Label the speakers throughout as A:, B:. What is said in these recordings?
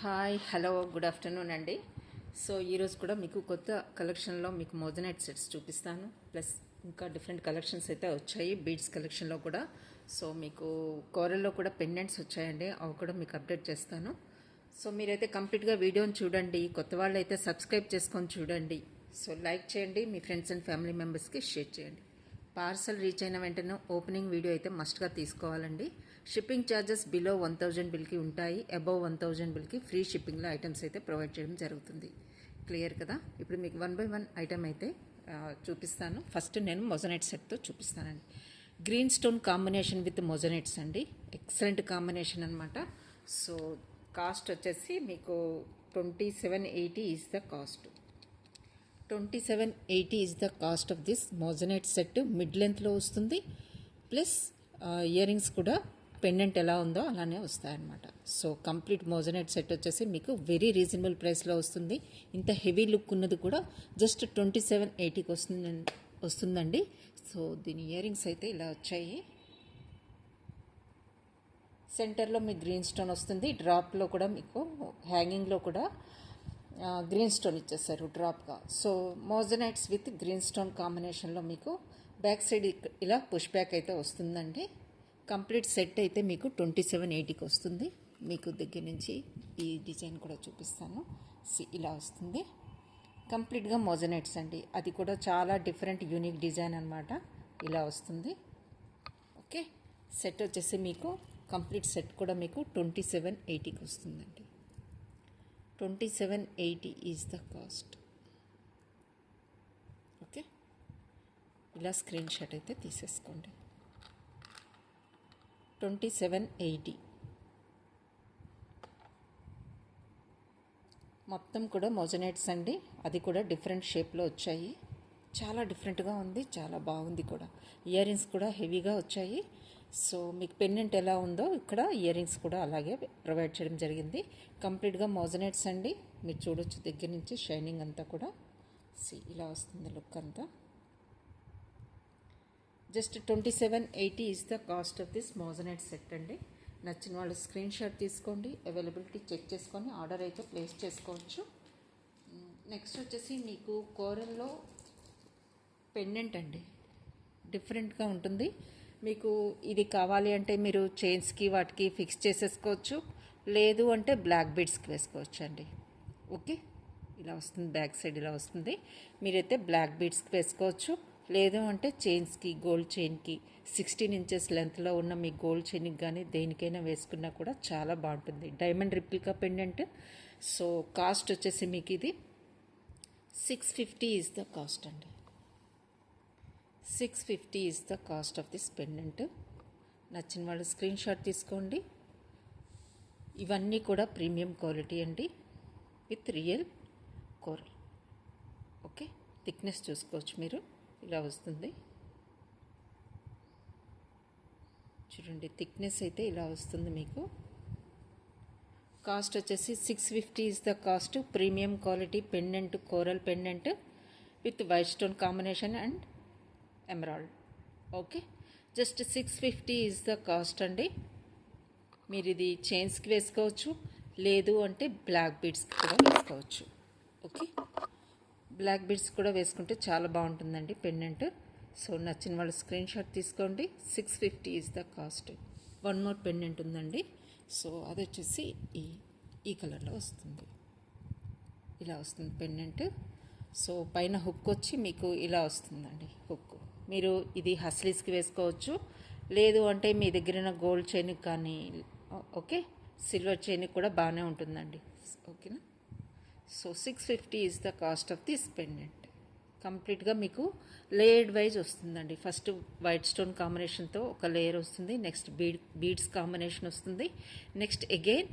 A: Hi hello good afternoon అండి. So ఈరోజు కూడా మీకు కొత్త కలెక్షన్లో మీకు మోజనైట్ సెట్స్ చూపిస్తాను. ప్లస్ ఇంకా డిఫరెంట్ కలెక్షన్స్ అయితే వచ్చాయి బీడ్స్ కలెక్షన్లో కూడా. సో మీకు కోరల్లో కూడా పెండెంట్స్ వచ్చాయండి, అవి కూడా మీకు అప్డేట్ చేస్తాను. సో మీరైతే కంప్లీట్గా వీడియోని చూడండి. కొత్త వాళ్ళు అయితే సబ్స్క్రైబ్ చేసుకొని చూడండి. సో లైక్ చేయండి, మీ ఫ్రెండ్స్ అండ్ ఫ్యామిలీ మెంబర్స్కి షేర్ చేయండి. పార్సల్ రీచ్ అయిన వెంటనే ఓపెనింగ్ వీడియో అయితే మస్ట్గా తీసుకోవాలండి. షిప్పింగ్ ఛార్జెస్ బిలో 1000 బిల్కి ఉంటాయి, అబవ్ 1000 బిల్కి ఫ్రీ షిప్పింగ్లో ఐటమ్స్ అయితే ప్రొవైడ్ చేయడం జరుగుతుంది. క్లియర్ కదా? ఇప్పుడు మీకు 1 బై 1 ఐటమ్ అయితే చూపిస్తాను. ఫస్ట్ నేను మొజనైట్ సెట్తో చూపిస్తానండి. Green stone combination with moissanites అండి, ఎక్సలెంట్ కాంబినేషన్ అనమాట. సో కాస్ట్ వచ్చేసి మీకు 2780 is the cost. 2780 is the cost of this moissanite set. Mid లెంత్లో వస్తుంది, ప్లస్ ఇయర్ రింగ్స్ కూడా పెండెంట్ ఎలా ఉందో అలానే వస్తాయన్నమాట. సో కంప్లీట్ మోజనైట్ సెట్ వచ్చేసి మీకు వెరీ రీజనబుల్ ప్రైస్లో వస్తుంది. ఇంత హెవీ లుక్ ఉన్నది కూడా జస్ట్ 2780కి వస్తుందండి. సో దీని ఇయర్ రింగ్స్ అయితే ఇలా వచ్చాయి. సెంటర్లో మీకు గ్రీన్ స్టోన్ వస్తుంది, డ్రాప్లో కూడా మీకు హ్యాంగింగ్లో కూడా గ్రీన్ స్టోన్ ఇచ్చేసారు డ్రాప్గా. So moissanites with green stone కాంబినేషన్లో మీకు బ్యాక్ సైడ్ ఇలా పుష్ బ్యాక్ అయితే వస్తుందండి. కంప్లీట్ సెట్ అయితే మీకు 2780కి వస్తుంది. మీకు దగ్గర నుంచి ఈ డిజైన్ కూడా చూపిస్తాను. ఇలా వస్తుంది కంప్లీట్గా మోజనైట్స్ అండి. అది కూడా చాలా డిఫరెంట్ యూనిక్ డిజైన్ అనమాట. ఇలా వస్తుంది. ఓకే, సెట్ వచ్చేసి మీకు కంప్లీట్ సెట్ కూడా మీకు 2780కి వస్తుందండి. 2780 ఈజ్ ద కాస్ట్. ఓకే, ఇలా స్క్రీన్ షాట్ అయితే తీసేసుకోండి. 2780 మొత్తం కూడా మోజనైట్స్ అండి. అది కూడా డిఫరెంట్ షేప్లో వచ్చాయి. చాలా డిఫరెంట్గా ఉంది, చాలా బాగుంది కూడా. ఇయర్ రింగ్స్ కూడా హెవీగా వచ్చాయి. సో మీకు పెండెంట్ ఎలా ఉందో ఇక్కడ ఇయర్ రింగ్స్ కూడా అలాగే ప్రొవైడ్ చేయడం జరిగింది. కంప్లీట్గా మోజనైట్స్ అండి. మీరు చూడొచ్చు దగ్గర నుంచి షైనింగ్ అంతా కూడా. ఇలా వస్తుంది లుక్ అంతా. Just 2780 is the cost of this moissanite set అండి. నచ్చిన వాళ్ళు స్క్రీన్ షాట్ తీసుకోండి, అవైలబిలిటీ చెక్ చేసుకొని ఆర్డర్ అయితే ప్లేస్ చేసుకోవచ్చు. నెక్స్ట్ వచ్చేసి మీకు కోరల్లో పెండెంట్ అండి, డిఫరెంట్గా ఉంటుంది. మీకు ఇది కావాలి అంటే మీరు చైన్స్కి వాటికి ఫిక్స్ చేసేసుకోవచ్చు, లేదు అంటే బ్లాక్ బీడ్స్కి వేసుకోవచ్చు అండి. ఓకే, ఇలా వస్తుంది, బ్యాక్ సైడ్ ఇలా వస్తుంది. మీరైతే బ్లాక్ బీడ్స్కి వేసుకోవచ్చు, లేదు అంటే చైన్స్కి, గోల్డ్ చైన్కి 16 ఇంచెస్ లెంత్లో ఉన్న మీ గోల్డ్ చైన్కి కానీ దేనికైనా వేసుకున్నా కూడా చాలా బాగుంటుంది. Diamond replica pendant. So cost వచ్చేసి మీకు ఇది 650 ఈజ్ ద కాస్ట్ అండి. 650 is the cost of this pendant. నచ్చిన వాళ్ళు స్క్రీన్ షాట్ తీసుకోండి. ఇవన్నీ కూడా ప్రీమియం క్వాలిటీ అండి, with real coral. Okay, thickness చూసుకోవచ్చు మీరు. ఇలా వస్తుంది చూడండి, థిక్నెస్ అయితే ఇలా వస్తుంది మీకు. కాస్ట్ వచ్చేసి 650 is the cost. Premium quality pendant, coral pendant with white stone combination and emerald. Okay, just 650 is the cost అండి. మీరు ఇది చైన్స్కి వేసుకోవచ్చు, లేదు అంటే బ్లాక్ బీడ్స్కి కూడా వేసుకోవచ్చు. ఓకే, బ్లాక్ బీడ్స్ కూడా వేసుకుంటే చాలా బాగుంటుందండి పెండెంట్. సో నచ్చిన వాళ్ళు స్క్రీన్ షాట్ తీసుకోండి. 650 is the cost. One more pendant ఉందండి. సో అది వచ్చేసి ఈ కలర్లో వస్తుంది. ఇలా వస్తుంది పెండెంట్. సో పైన హుక్ వచ్చి మీకు ఇలా వస్తుందండి హుక్. మీరు ఇది హస్లీస్కి వేసుకోవచ్చు, లేదు అంటే మీ దగ్గర ఉన్న గోల్డ్ చైన్కి కానీ, ఓకే, సిల్వర్ చైన్కి కూడా బాగానే ఉంటుందండి. ఓకేనా? So 650 is the cost of this pendant. కంప్లీట్గా మీకు లేయర్డ్ వైజ్ వస్తుందండి. ఫస్ట్ వైట్ స్టోన్ కాంబినేషన్తో ఒక లేయర్ వస్తుంది, నెక్స్ట్ బీడ్స్ కాంబినేషన్ వస్తుంది, నెక్స్ట్ అగైన్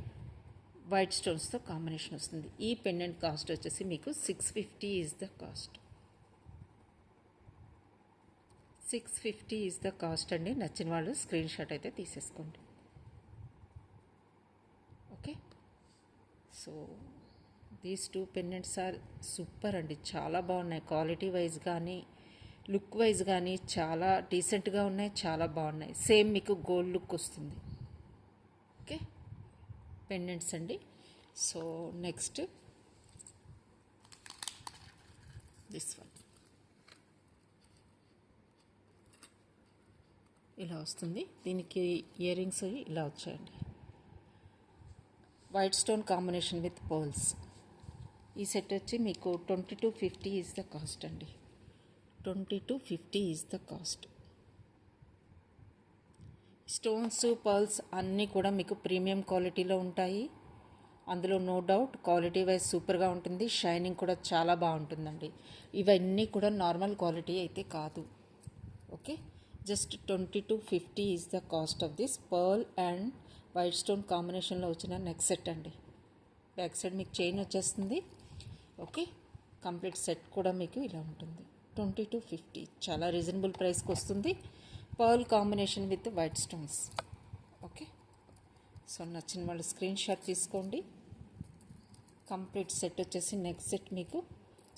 A: వైట్ స్టోన్స్తో కాంబినేషన్ వస్తుంది. ఈ పెండెంట్ కాస్ట్ వచ్చేసి మీకు 650 is the cost. 650 is the cost అండి. నచ్చిన వాళ్ళు స్క్రీన్ షాట్ అయితే తీసేసుకోండి. Okay, so these two pendants are super అండి, చాలా బాగున్నాయి. క్వాలిటీ వైజ్ కానీ లుక్ వైజ్ కానీ చాలా డీసెంట్గా ఉన్నాయి, చాలా బాగున్నాయి. సేమ్ మీకు గోల్డ్ లుక్ వస్తుంది. ఓకే, పెండెంట్స్ అండి. సో నెక్స్ట్ దిస్ వన్ ఇలా వస్తుంది. దీనికి ఇయర్ రింగ్స్ ఇలా వచ్చాయండి. White stone combination with pearls. ఈ సెట్ వచ్చి మీకు 2250 ఈజ్ ద కాస్ట్ అండి. 2250 is the cost. Stones pearls అన్నీ కూడా మీకు ప్రీమియం క్వాలిటీలో ఉంటాయి. అందులో నో డౌట్ క్వాలిటీ వైజ్ సూపర్గా ఉంటుంది. షైనింగ్ కూడా చాలా బాగుంటుందండి. ఇవన్నీ కూడా నార్మల్ క్వాలిటీ అయితే కాదు. Okay, just 2250 is the cost of this pearl and white stone కాంబినేషన్లో వచ్చిన నెక్ సెట్ అండి. బ్యాక్ సైడ్ మీకు చైన్ వచ్చేస్తుంది. ఓకే, కంప్లీట్ సెట్ కూడా మీకు ఇలా ఉంటుంది. 2250 చాలా రీజనబుల్ ప్రైస్కి వస్తుంది. Pearl combination with white stones. Okay, so నచ్చిన వాళ్ళు స్క్రీన్ షాట్ తీసుకోండి. కంప్లీట్ సెట్ వచ్చేసి నెక్స్ట్ సెట్ మీకు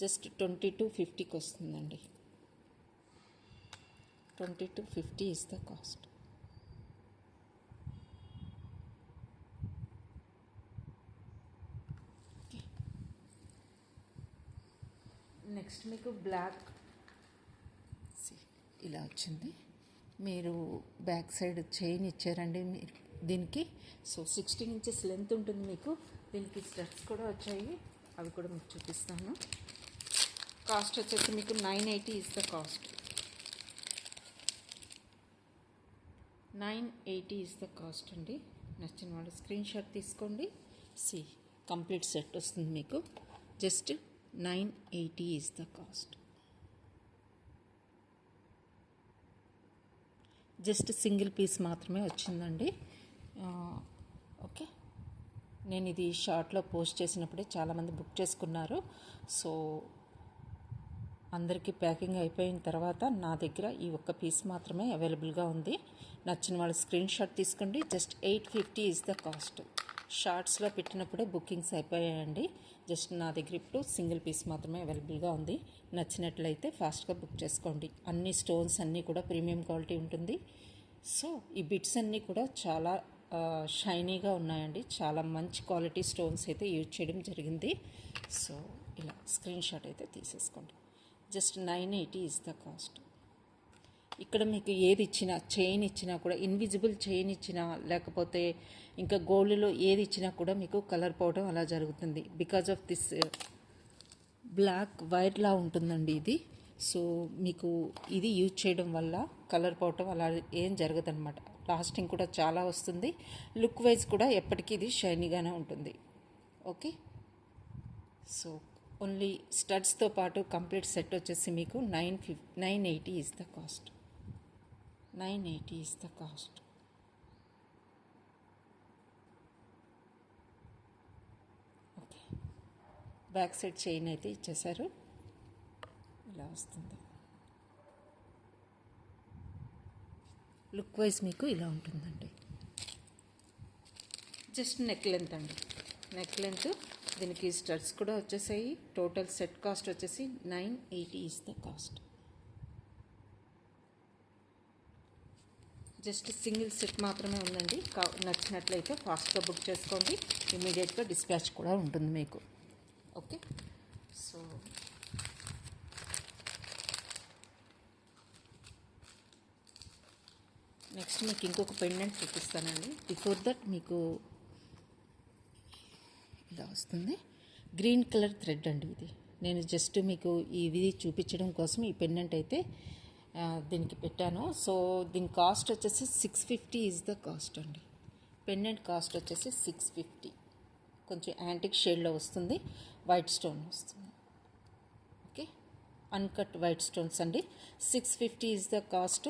A: జస్ట్ 2250కి వస్తుందండి. 2250 ఈజ్ ద కాస్ట్. నెక్స్ట్ మీకు బ్లాక్ ఇలా వచ్చింది. మీరు బ్యాక్ సైడ్ చైన్ ఇచ్చారండి మీరు దీనికి. సో 16 ఇంచెస్ లెంత్ ఉంటుంది మీకు. దీనికి స్టడ్స్ కూడా వచ్చాయి, అవి కూడా మీకు చూపిస్తాను. కాస్ట్ వచ్చేసి మీకు 980 is the cost. 980 is the cost అండి. నచ్చిన వాళ్ళు స్క్రీన్ షాట్ తీసుకోండి. కంప్లీట్ సెట్ వస్తుంది మీకు. Just 980 is the cost. Just single piece మాత్రమే వచ్చిందండి. ఓకే, నేను ఇది షార్ట్లో పోస్ట్ చేసినప్పుడే చాలామంది బుక్ చేసుకున్నారు. సో అందరికీ ప్యాకింగ్ అయిపోయిన తర్వాత నా దగ్గర ఈ ఒక్క పీస్ మాత్రమే అవైలబుల్గా ఉంది. నచ్చిన వాళ్ళు స్క్రీన్ షాట్ తీసుకోండి. Just 850 is the cost. షార్ట్స్లో పెట్టినప్పుడే బుకింగ్స్ అయిపోయాయండి. జస్ట్ నా దగ్గర ఇప్పుడు సింగిల్ పీస్ మాత్రమే అవైలబుల్గా ఉంది. నచ్చినట్లయితే ఫాస్ట్గా బుక్ చేసుకోండి. అన్ని స్టోన్స్ అన్నీ కూడా ప్రీమియం క్వాలిటీ ఉంటుంది. సో ఈ బిట్స్ అన్నీ కూడా చాలా షైనీగా ఉన్నాయండి. చాలా మంచి క్వాలిటీ స్టోన్స్ అయితే యూజ్ చేయడం జరిగింది. సో ఇలా స్క్రీన్ షాట్ అయితే తీసేసుకోండి. Just 980 is the cost. ఇక్కడ మీకు ఏది ఇచ్చినా, చైన్ ఇచ్చినా కూడా, ఇన్విజిబుల్ చైన్ ఇచ్చినా లేకపోతే ఇంకా గోల్డ్లో ఏది ఇచ్చినా కూడా మీకు కలర్ పోవడం అలా జరుగుతుంది. బికాజ్ ఆఫ్ దిస్ బ్లాక్ వైర్లా ఉంటుందండి ఇది. సో మీకు ఇది యూజ్ చేయడం వల్ల కలర్ పోవటం అలా ఏం జరగదన్నమాట. లాస్టింగ్ కూడా చాలా వస్తుంది. లుక్ వైజ్ కూడా ఎప్పటికీ ఇది షైనీగానే ఉంటుంది. ఓకే, సో ఓన్లీ స్టడ్స్తో పాటు కంప్లీట్ సెట్ వచ్చేసి మీకు 980 is the cost. 980 is the cost. Okay, back side chain అయితే ఇచ్చేసారు. ఇలా వస్తుంది. లుక్ వైజ్ మీకు ఇలా ఉంటుందండి. జస్ట్ నెక్ లెంత్ అండి. నెక్ లెంత్, దీనికి స్టడ్స్ కూడా వచ్చేసాయి. టోటల్ సెట్ కాస్ట్ వచ్చేసి 980 is the cost. Just single set మాత్రమే ఉందండి. నచ్చినట్లయితే ఫాస్ట్గా బుక్ చేసుకోండి. ఇమీడియట్గా డిస్పాచ్ కూడా ఉంటుంది మీకు. ఓకే, సో నెక్స్ట్ మీకు ఇంకొక పెండెంట్ చూపిస్తానండి. బిఫోర్ దట్ మీకు ఇలా వస్తుంది. గ్రీన్ కలర్ థ్రెడ్ అండి ఇది. నేను జస్ట్ మీకు ఇది చూపించడం కోసం ఈ పెండెంట్ అయితే దీనికి పెట్టాను. సో దీని కాస్ట్ వచ్చేసి 650 ఈజ్ ద కాస్ట్ అండి. పెండెంట్ కాస్ట్ వచ్చేసి 650. కొంచెం యాంటిక్ షేడ్లో వస్తుంది. వైట్ స్టోన్ వస్తుంది. ఓకే, అన్కట్ వైట్ స్టోన్స్ అండి. 650 ఈజ్ ద కాస్ట్.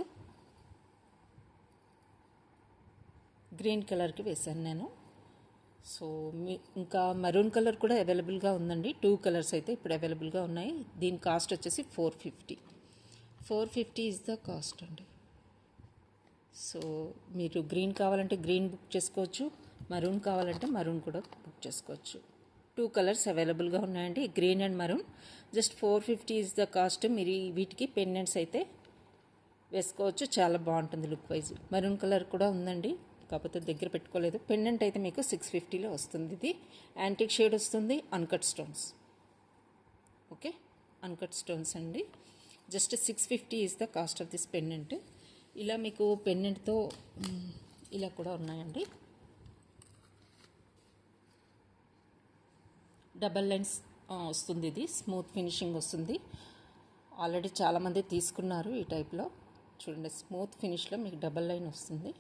A: గ్రీన్ కలర్కి వేశాను నేను. సో ఇంకా మెరూన్ కలర్ కూడా అవైలబుల్గా ఉందండి. 2 కలర్స్ అయితే ఇప్పుడు అవైలబుల్గా ఉన్నాయి. దీని కాస్ట్ వచ్చేసి 450. 450 ఈజ్ ద కాస్ట్ అండి. సో మీరు గ్రీన్ కావాలంటే గ్రీన్ బుక్ చేసుకోవచ్చు, మరూన్ కావాలంటే మరూన్ కూడా బుక్ చేసుకోవచ్చు. 2 కలర్స్ అవైలబుల్గా ఉన్నాయండి, green and maroon. Just 450 is the cost. మీరు వీటికి పెండెంట్స్ అయితే వేసుకోవచ్చు. చాలా బాగుంటుంది లుక్ వైజ్. మరూన్ కలర్ కూడా ఉందండి. కాకపోతే దగ్గర పెట్టుకోలేదు. పెండెంట్ అయితే మీకు 650లో వస్తుంది. ఇది యాంటిక్ షేడ్ వస్తుంది, uncut stones. Okay, uncut stones అండి. Just 650 is the cost of this pendant. ఇలా మీకు పెండెంట్తో ఇలా కూడా ఉన్నాయండి. డబల్ లైన్స్ వస్తుంది. ఇది స్మూత్ ఫినిషింగ్ వస్తుంది. ఆల్రెడీ చాలామంది తీసుకున్నారు ఈ టైప్లో. చూడండి, స్మూత్ ఫినిష్లో మీకు డబల్ లైన్ వస్తుంది.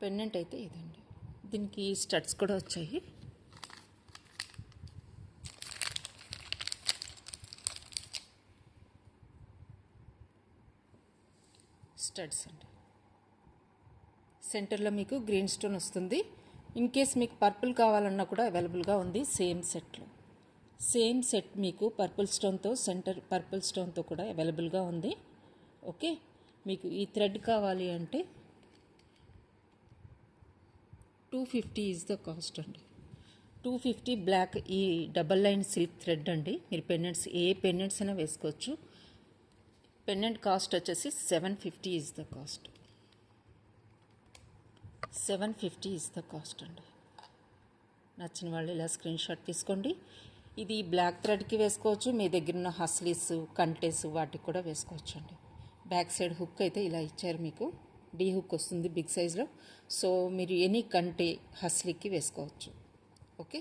A: పెండెంట్ అయితే ఇదండి. దీనికి స్టడ్స్ కూడా వచ్చాయి. స్టడ్స్ అండి. సెంటర్లో మీకు గ్రీన్ స్టోన్ వస్తుంది. ఇన్ కేస్ మీకు పర్పుల్ కావాలన్నా కూడా అవైలబుల్గా ఉంది సేమ్ సెట్లో. సేమ్ సెట్ మీకు పర్పుల్ స్టోన్తో, సెంటర్ పర్పుల్ స్టోన్తో కూడా అవైలబుల్గా ఉంది. ఓకే, మీకు ఈ థ్రెడ్ కావాలి అంటే 250 ఈజ్ ద కాస్ట్ అండి. 250 బ్లాక్ ఈ డబల్ లైన్ సిల్క్ థ్రెడ్ అండి. మీరు పెండెంట్స్ ఏ పెండెంట్స్ అయినా వేసుకోవచ్చు. పెండెంట్ కాస్ట్ వచ్చేసి 750 is the cost. 750 is the cost అండి. నచ్చిన వాళ్ళు ఇలా స్క్రీన్ షాట్ తీసుకోండి. ఇది బ్లాక్ థ్రెడ్కి వేసుకోవచ్చు. మీ దగ్గర ఉన్న హస్లీస్, కంటేస్ వాటికి కూడా వేసుకోవచ్చు అండి. బ్యాక్ సైడ్ హుక్ అయితే ఇలా ఇచ్చారు మీకు. డీ హుక్ వస్తుంది బిగ్ సైజ్లో. సో మీరు ఎనీ కంటే హస్లీకి వేసుకోవచ్చు. ఓకే,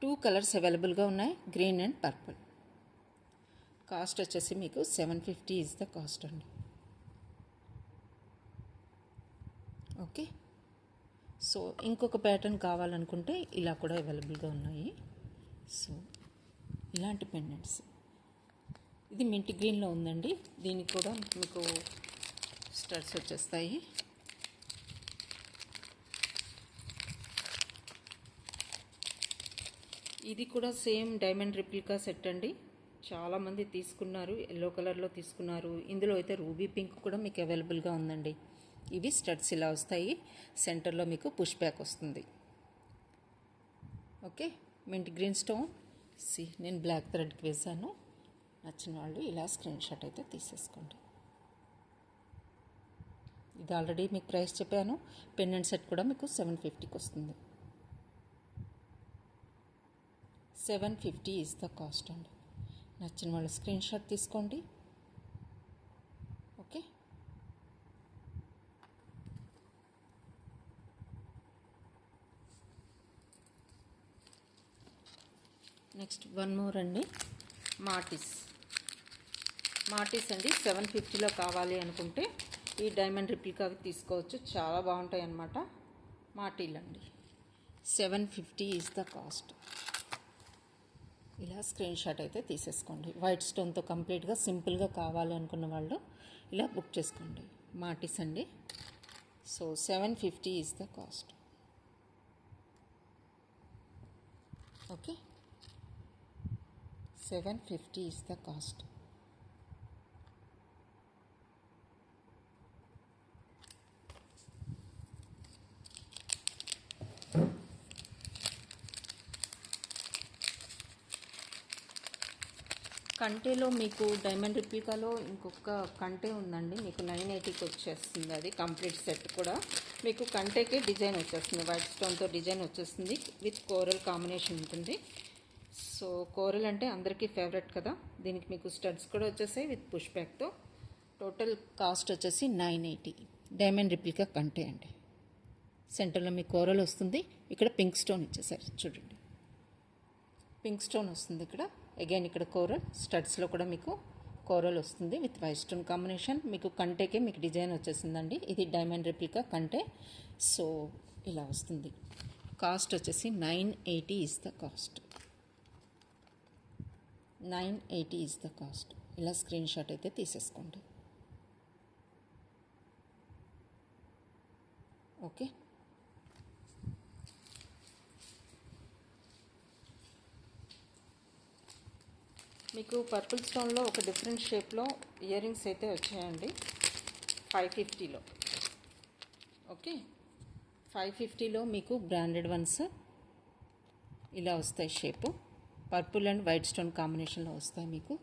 A: 2 కలర్స్ అవైలబుల్గా ఉన్నాయి, గ్రీన్ అండ్ పర్పుల్. కాస్ట్ వచ్చేసి మీకు 750 ఈజ్ ద కాస్ట్ అండి. ఓకే, సో ఇంకొక ప్యాటర్న్ కావాలనుకుంటే ఇలా కూడా అవైలబుల్గా ఉన్నాయి. సో ఇలాంటి పెండెంట్స్, ఇది మింట్ గ్రీన్లో ఉందండి. దీనికి కూడా మీకు స్టడ్స్ వచ్చేస్తాయి. ఇది కూడా సేమ్ డైమండ్ రిప్లికా సెట్ అండి. చాలామంది తీసుకున్నారు, ఎల్లో కలర్లో తీసుకున్నారు. ఇందులో అయితే రూబీ పింక్ కూడా మీకు అవైలబుల్గా ఉందండి. ఇవి స్టడ్స్ ఇలా వస్తాయి. సెంటర్లో మీకు పుష్ బ్యాక్ వస్తుంది. Okay, mint green stone. నేను బ్లాక్ థ్రెడ్కి వేసాను. నచ్చిన వాళ్ళు ఇలా స్క్రీన్ షాట్ అయితే తీసేసుకోండి. ఇది ఆల్రెడీ మీకు ప్రైస్ చెప్పాను. పెండెంట్ సెట్ కూడా మీకు 750కి వస్తుంది. 750 ఈజ్ ద కాస్ట్ అండి. నచ్చిన వాళ్ళు స్క్రీన్ షాట్ తీసుకోండి. ఓకే, నెక్స్ట్ వన్ మోర్ అండి. మార్టిస్ అండి. 750లో కావాలి అనుకుంటే ఈ డైమండ్ రిప్లికా తీసుకోవచ్చు. చాలా బాగుంటాయి అన్నమాట. మార్టీలు అండి. 750 ఈజ్ ద కాస్ట్. ఇలా స్క్రీన్ షాట్ అయితే తీసేసుకోండి. వైట్ స్టోన్తో కంప్లీట్గా సింపుల్గా కావాలి అనుకున్న వాళ్ళు ఇలా బుక్ చేసుకోండి. మార్టిస్ అండి. So 750 is the cost. Okay, 750 is the cost. కంటేలో మీకు డైమండ్ రిప్లికాలో ఇంకొక కంటే ఉందండి. మీకు 980కి వచ్చేస్తుంది. అది కంప్లీట్ సెట్ కూడా మీకు కంటేకే డిజైన్ వచ్చేస్తుంది. వైట్ స్టోన్తో డిజైన్ వచ్చేస్తుంది. విత్ కోరల్ కాంబినేషన్ ఉంటుంది. సో కోరల్ అంటే అందరికీ ఫేవరెట్ కదా. దీనికి మీకు స్టడ్స్ కూడా వచ్చేసాయి విత్ పుష్ బ్యాక్తో. టోటల్ కాస్ట్ వచ్చేసి 980. డైమండ్ రిప్లికా కంటే అండి. సెంటర్లో మీకు కోరల్ వస్తుంది. ఇక్కడ పింక్ స్టోన్ ఇచ్చేసారు చూడండి. పింక్ స్టోన్ వస్తుంది ఇక్కడ. అగైన్ ఇక్కడ కోరల్. స్టడ్స్లో కూడా మీకు కోరల్ వస్తుంది విత్ వైట్ స్టోన్ కాంబినేషన్. మీకు కంటేకే మీకు డిజైన్ వచ్చేసిందండి. ఇది డైమండ్ రిప్లికా కంటే. సో ఇలా వస్తుంది. కాస్ట్ వచ్చేసి 980 is the cost. 980 is the cost. ఇలా స్క్రీన్ షాట్ అయితే తీసేసుకోండి. ఓకే, మీకు పర్పుల్ స్టోన్లో ఒక డిఫరెంట్ షేప్లో ఇయర్ రింగ్స్ అయితే వచ్చాయండి 550లో. ఓకే, 550లో మీకు బ్రాండెడ్ వన్స్ ఇలా వస్తాయి. Shape purple and white stone కాంబినేషన్లో వస్తాయి మీకు.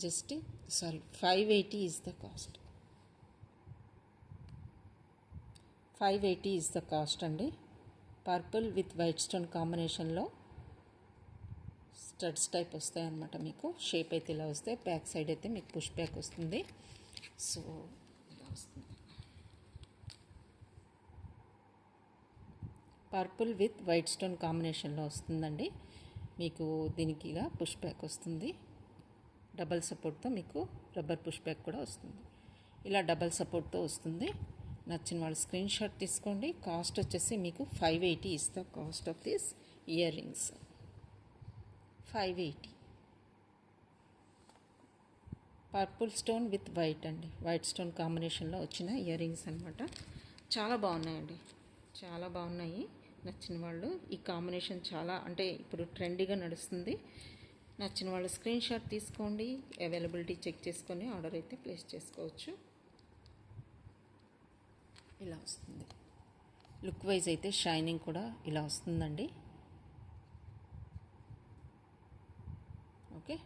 A: Just 580 is the cost. 580 is the cost అండి. పర్పుల్ విత్ వైట్ స్టోన్ కాంబినేషన్లో స్టడ్స్ టైప్ వస్తాయి అన్నమాట. మీకు షేప్ అయితే ఇలా వస్తాయి, బ్యాక్ సైడ్ అయితే మీకు పుష్ బ్యాక్ వస్తుంది. సో ఇలా వస్తుంది. పర్పుల్ విత్ వైట్ స్టోన్ కాంబినేషన్లో వస్తుందండి. మీకు దీనికి ఇలా పుష్ బ్యాక్ వస్తుంది. డబల్ సపోర్ట్తో మీకు రబ్బర్ పుష్ బ్యాక్ కూడా వస్తుంది. ఇలా డబల్ సపోర్ట్తో వస్తుంది. నచ్చిన వాళ్ళు స్క్రీన్ షాట్ తీసుకోండి. కాస్ట్ వచ్చేసి మీకు 580 is the cost of this ear rings. 580. Purple stone with white అండి, వైట్ స్టోన్ కాంబినేషన్లో వచ్చిన ఇయర్ రింగ్స్ అనమాట. చాలా బాగున్నాయండి, చాలా బాగున్నాయి. నచ్చిన వాళ్ళు ఈ కాంబినేషన్ చాలా అంటే ఇప్పుడు ట్రెండీగా నడుస్తుంది. నచ్చిన వాళ్ళు స్క్రీన్ షాట్ తీసుకోండి, అవైలబిలిటీ చెక్ చేసుకొని ఆర్డర్ అయితే ప్లేస్ చేసుకోవచ్చు. ఇలా వస్తుంది. లుక్ వైజ్ అయితే షైనింగ్ కూడా ఇలా వస్తుందండి. Okay,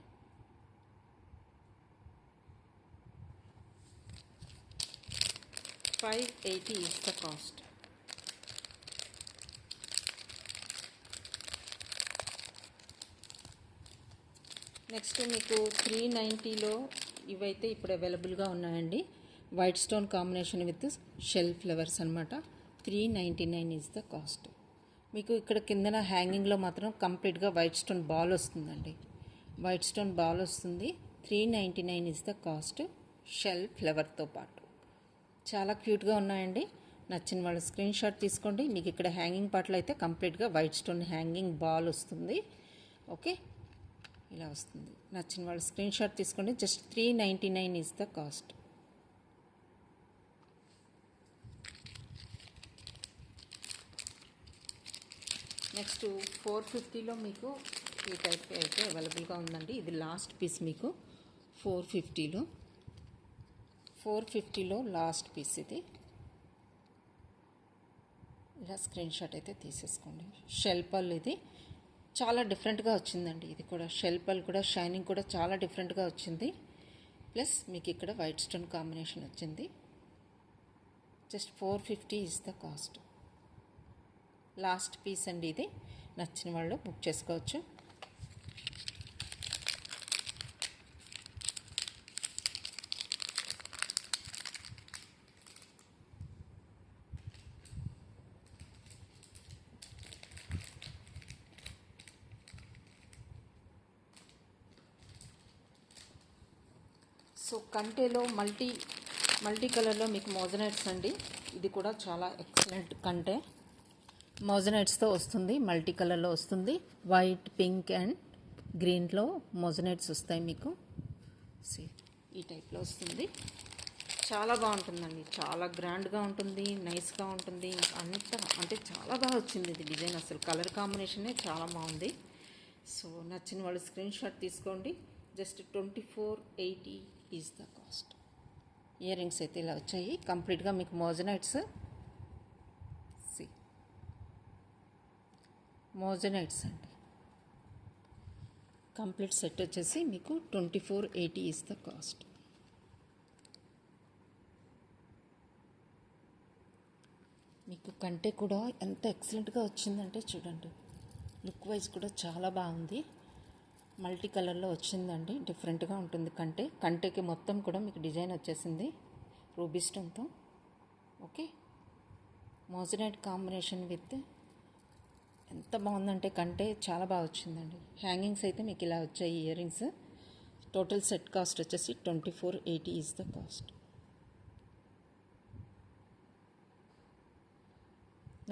A: $580 is the cost. Next మీకు 390లో ఇవైతే ఇప్పుడు అవైలబుల్గా ఉన్నాయండి. White stone combination with shell flowers అనమాట. 399 ఈజ్ ద కాస్ట్. మీకు ఇక్కడ కిందన హ్యాంగింగ్లో మాత్రం కంప్లీట్గా వైట్ స్టోన్ బాల్ వస్తుందండి. వైట్ స్టోన్ బాల్ వస్తుంది. 399 ఈజ్ ద కాస్ట్, షెల్ ఫ్లవర్తో పాటు. చాలా క్యూట్గా ఉన్నాయండి. నచ్చిన వాళ్ళు స్క్రీన్ షాట్ తీసుకోండి. మీకు ఇక్కడ హ్యాంగింగ్ పార్ట్లో అయితే కంప్లీట్గా వైట్ స్టోన్ హ్యాంగింగ్ బాల్ వస్తుంది. ఓకే, ఇలా వస్తుంది. నచ్చిన వాళ్ళు స్క్రీన్ షాట్ తీసుకోండి. Just 399 is the cost. Next 450లో మీకు ఈ టైప్ అయితే అవైలబుల్గా ఉందండి. ఇది లాస్ట్ పీస్ మీకు 450లో లాస్ట్ పీస్ ఇది. ఇలా స్క్రీన్ షాట్ అయితే తీసేసుకోండి. షెల్ పల్ ఇది చాలా డిఫరెంట్గా వచ్చిందండి. ఇది కూడా షెల్ పల్ కూడా షైనింగ్ కూడా చాలా డిఫరెంట్గా వచ్చింది. ప్లస్ మీకు ఇక్కడ వైట్ స్టోన్ కాంబినేషన్ వచ్చింది. Just 450 is the cost. Last piece అండి ఇది. నచ్చిన వాళ్ళు బుక్ చేసుకోవచ్చు. సో కంటేలో మల్టీ కలర్లో మీకు మోజనైట్స్ అండి. ఇది కూడా చాలా ఎక్సలెంట్ కంటే. మోజనైట్స్తో వస్తుంది, మల్టీ కలర్లో వస్తుంది. వైట్, పింక్ అండ్ గ్రీన్లో మోజనైట్స్ వస్తాయి మీకు. ఈ టైప్లో వస్తుంది. చాలా బాగుంటుందండి, చాలా గ్రాండ్గా ఉంటుంది, నైస్గా ఉంటుంది. అంతా అంటే చాలా బాగా వచ్చింది ఇది డిజైన్. అసలు కలర్ కాంబినేషనే చాలా బాగుంది. సో నచ్చిన వాళ్ళు స్క్రీన్ షాట్ తీసుకోండి. Just 2480 is the cost. Ear rings అయితే ఇలా వచ్చాయి. కంప్లీట్గా మీకు మోజనైట్స్ అండి. కంప్లీట్ సెట్ వచ్చేసి మీకు 2480 ఈజ్ ద కాస్ట్. మీకు కంటే కూడా ఎంత ఎక్సలెంట్గా వచ్చిందంటే చూడండి. లుక్ వైజ్ కూడా చాలా బాగుంది. మల్టీ కలర్లో వచ్చిందండి. డిఫరెంట్గా ఉంటుంది కంటేకి మొత్తం కూడా మీకు డిజైన్ వచ్చేసింది రూబీ స్టోన్తో. ఓకే, మోజనైట్ కాంబినేషన్ విత్ ఎంత బాగుందంటే కంటే చాలా బాగా వచ్చిందండి. హ్యాంగింగ్స్ అయితే మీకు ఇలా వచ్చాయి ear rings. Total set cost వచ్చేసి 2480 ఈజ్ ద కాస్ట్.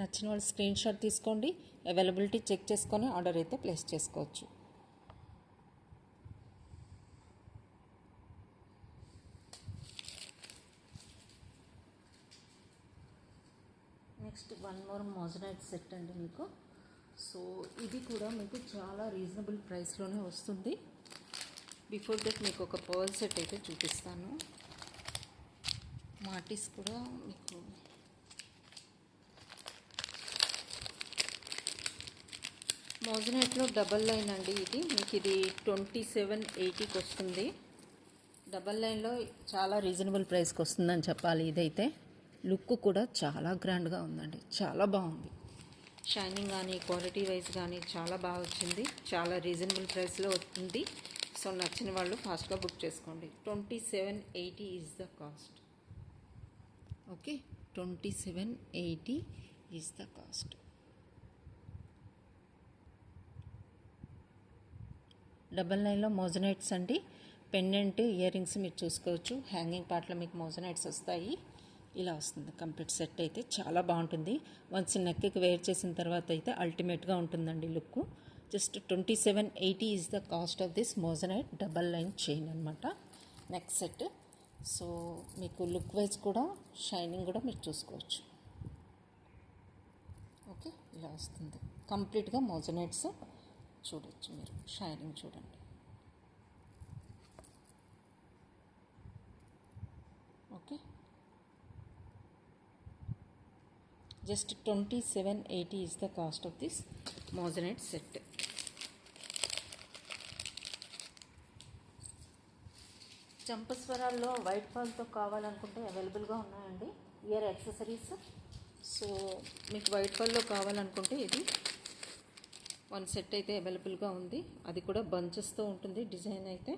A: నచ్చిన వాళ్ళు స్క్రీన్ షాట్ తీసుకోండి. అవైలబిలిటీ చెక్ చేసుకొని ఆర్డర్ అయితే ప్లేస్ చేసుకోవచ్చు. Next one more moissanite set అండి మీకు. సో ఇది కూడా మీకు చాలా రీజనబుల్ ప్రైస్లోనే వస్తుంది. బిఫోర్ దట్ మీకు ఒక పర్ల్ సెట్ అయితే చూపిస్తాను. మాటిస్ కూడా మీకు మోజనైట్లో డబల్ లైన్ అండి ఇది. మీకు ఇది 2780కి వస్తుంది. డబల్ లైన్లో చాలా రీజనబుల్ ప్రైస్కి వస్తుందని చెప్పాలి ఇదైతే. లుక్ కూడా చాలా గ్రాండ్గా ఉందండి, చాలా బాగుంది. షైనింగ్ కానీ క్వాలిటీ వైజ్ కానీ చాలా బాగా వచ్చింది. చాలా రీజనబుల్ ప్రైస్లో వస్తుంది. సో నచ్చిన వాళ్ళు ఫాస్ట్గా బుక్ చేసుకోండి. 2780 is the cost. Okay, 2780 is the cost. Double లైన్లో మోజనైట్స్ అండి. పెండెంట్ ఇయర్ రింగ్స్ మీరు చూసుకోవచ్చు. హ్యాంగింగ్ పార్ట్లో మీకు మోజనైట్స్ వస్తాయి. ఇలా వస్తుంది కంప్లీట్ సెట్. అయితే చాలా బాగుంటుంది. వన్స్ నెక్కి వేర్ చేసిన తర్వాత అయితే అల్టిమేట్గా ఉంటుందండి look. Just 2780 is the cost of this moissanite double line chain అనమాట. Neck set. సో మీకు లుక్ వైజ్ కూడా షైనింగ్ కూడా మీరు చూసుకోవచ్చు. ఓకే, ఇలా వస్తుంది కంప్లీట్గా మోజనైట్స్ చూడొచ్చు మీరు. షైనింగ్ చూడండి. Okay, just 2780 is the cost of this moissanite set. చంపస్వరాల్లో వైట్ పాల్తో కావాలనుకుంటే అవైలబుల్గా ఉన్నాయండి ఇయర్ యాక్సెసరీస్. సో మీకు వైట్ పాల్లో కావాలనుకుంటే ఇది వన్ సెట్ అయితే అవైలబుల్గా ఉంది. అది కూడా బంచెస్తో ఉంటుంది డిజైన్ అయితే.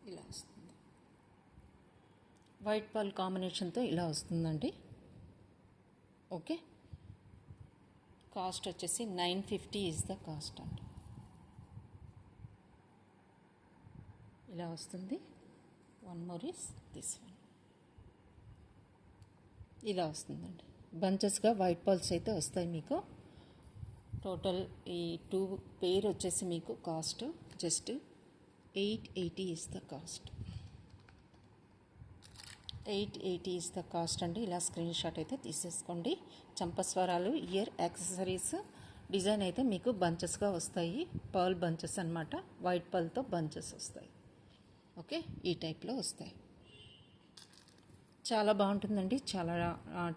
A: ఇలా వస్తుంది. వైట్ పాల్ కాంబినేషన్తో ఇలా వస్తుందండి. ఓకే, కాస్ట్ వచ్చేసి 950 ఈజ్ ద కాస్ట్ అండి. ఇలా వస్తుంది. One more is this one. ఇలా వస్తుందండి. బంచెస్గా వైట్ పాల్స్ అయితే వస్తాయి మీకు. టోటల్ ఈ 2 పేర్ వచ్చేసి మీకు cost just 880 is the cost. 880 is the cost అండి. ఇలా స్క్రీన్ షాట్ అయితే తీసేసుకోండి. చంపస్వరాలు ఇయర్ యాక్సెసరీస్ డిజైన్ అయితే మీకు బంచెస్గా వస్తాయి. పర్ల్ బంచెస్ అనమాట. వైట్ పర్ల్తో బంచెస్ వస్తాయి. ఓకే, ఈ టైప్లో వస్తాయి. చాలా బాగుంటుందండి. చాలా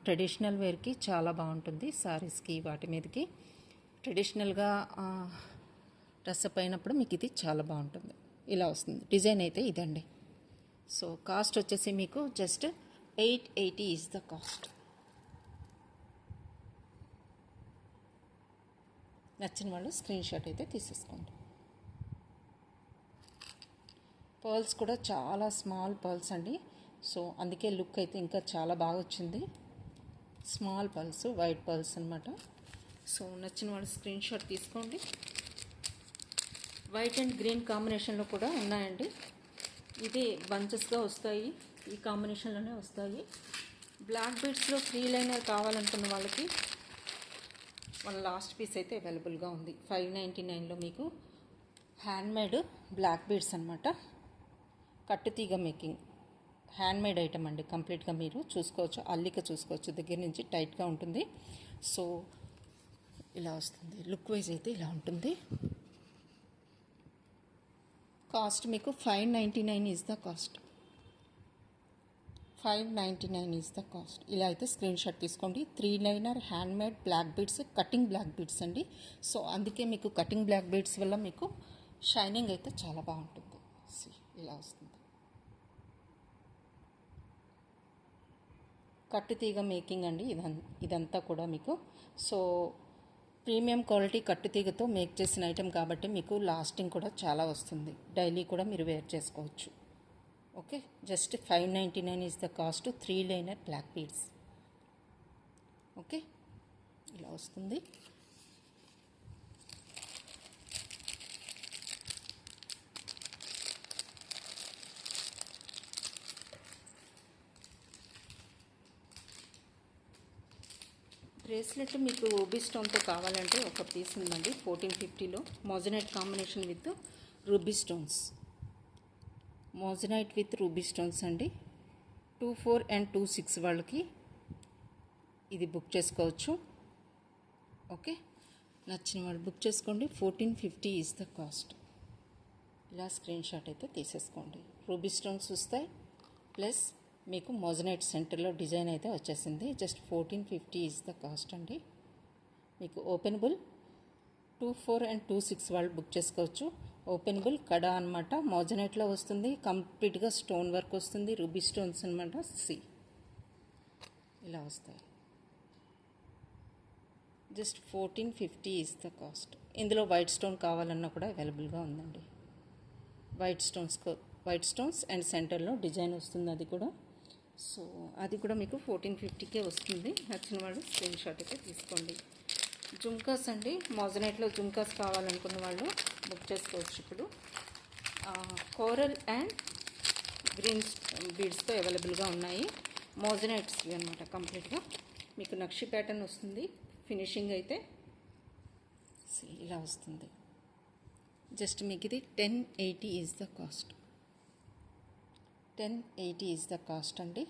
A: ట్రెడిషనల్ వేర్కి చాలా బాగుంటుంది. శారీస్కి వాటి మీదకి ట్రెడిషనల్గా డ్రెస్అప్ అయినప్పుడు మీకు ఇది చాలా బాగుంటుంది. ఇలా వస్తుంది. డిజైన్ అయితే ఇదండి. సో కాస్ట్ వచ్చేసి మీకు జస్ట్ 880 ఈజ్ ద కాస్ట్. నచ్చిన వాళ్ళు స్క్రీన్ షాట్ అయితే తీసేసుకోండి. పర్ల్స్ కూడా చాలా స్మాల్ పర్ల్స్ అండి. సో అందుకే లుక్ అయితే ఇంకా చాలా బాగా వచ్చింది. స్మాల్ పర్ల్స్, వైట్ పర్ల్స్ అనమాట. సో నచ్చిన వాళ్ళు స్క్రీన్ షాట్ తీసుకోండి. వైట్ అండ్ గ్రీన్ కాంబినేషన్లో కూడా ఉన్నాయండి. ఇది బంచెస్గా వస్తాయి. ఈ కాంబినేషన్లోనే వస్తాయి. బ్లాక్ బీడ్స్లో ఫ్రీ లైనర్ కావాలనుకున్న వాళ్ళకి మన లాస్ట్ పీస్ అయితే అవైలబుల్గా ఉంది. 599లో మీకు హ్యాండ్మేడ్ బ్లాక్ బీడ్స్ అనమాట. కట్టుతీగ మేకింగ్ హ్యాండ్మేడ్ ఐటమ్ అండి. కంప్లీట్గా మీరు చూసుకోవచ్చు. అల్లిక చూసుకోవచ్చు. దగ్గర నుంచి టైట్గా ఉంటుంది. సో ఇలా వస్తుంది. లుక్ వైజ్ అయితే ఇలా ఉంటుంది. కాస్ట్ మీకు 599 is the cost. 599 is the cost. ఇలా అయితే స్క్రీన్ షాట్ తీసుకోండి. 3 liner handmade black beads, cutting black beads అండి. సో అందుకే మీకు కటింగ్ బ్లాక్ బీడ్స్ వల్ల మీకు షైనింగ్ అయితే చాలా బాగుంటుంది. ఇలా వస్తుంది. కట్టుతీగ మేకింగ్ అండి ఇదంతా కూడా మీకు. సో ప్రీమియం క్వాలిటీ కట్టుతీగతో మేక్ చేసిన ఐటెం కాబట్టి మీకు లాస్టింగ్ కూడా చాలా వస్తుంది. డైలీ కూడా మీరు వేర్ చేసుకోవచ్చు. Okay, just 599 is the cost. 3 liner black beads. Okay, ఇలా వస్తుంది. బ్రేస్లెట్ మీకు రూబీ స్టోన్తో కావాలంటే ఒక పీస్ ఉందండి. 1450లో moissanite combination with ruby stones. Moissanite with ruby stones అండి. 24 అండ్ 26 వాళ్ళకి ఇది బుక్ చేసుకోవచ్చు. ఓకే, నచ్చిన వాళ్ళు బుక్ చేసుకోండి. 1450 ఈజ్ ద కాస్ట్. ఇలా స్క్రీన్ షాట్ అయితే తీసేసుకోండి. రూబీ స్టోన్స్ వస్తాయి. ప్లస్ మీకు మోజనైట్ సెంటర్లో డిజైన్ అయితే వచ్చేసింది. జస్ట్ 1450 ఈజ్ ద కాస్ట్ అండి. మీకు ఓపెనబుల్ 24 అండ్ 26 వాళ్ళు బుక్ చేసుకోవచ్చు. ఓపెనబుల్ కడా అనమాట, మోజనైట్లో వస్తుంది, కంప్లీట్గా స్టోన్ వర్క్ వస్తుంది, రూబీ స్టోన్స్ అనమాట. ఇలా వస్తాయి. Just 1450 is the cost. ఇందులో వైట్ స్టోన్ కావాలన్నా కూడా అవైలబుల్గా ఉందండి. వైట్ స్టోన్స్ అండ్ సెంటర్లో డిజైన్ వస్తుంది, అది కూడా. సో అది కూడా మీకు 1450కే వస్తుంది. నచ్చిన వాళ్ళు స్క్రీన్ షాట్ అయితే తీసుకోండి. జుమ్కాస్ అండి, మోజనైట్లో జుమ్కాస్ కావాలనుకున్న వాళ్ళు బుక్ చేసుకోవచ్చు. ఇప్పుడు కోరల్ అండ్ గ్రీన్ బీడ్స్తో అవైలబుల్గా ఉన్నాయి. మోజనైట్స్ అనమాట. కంప్లీట్గా మీకు నక్షి ప్యాటర్న్ వస్తుంది. ఫినిషింగ్ అయితే ఇలా వస్తుంది. జస్ట్ మీకు ఇది 1080 is the cost. 1080 is the cost అండి.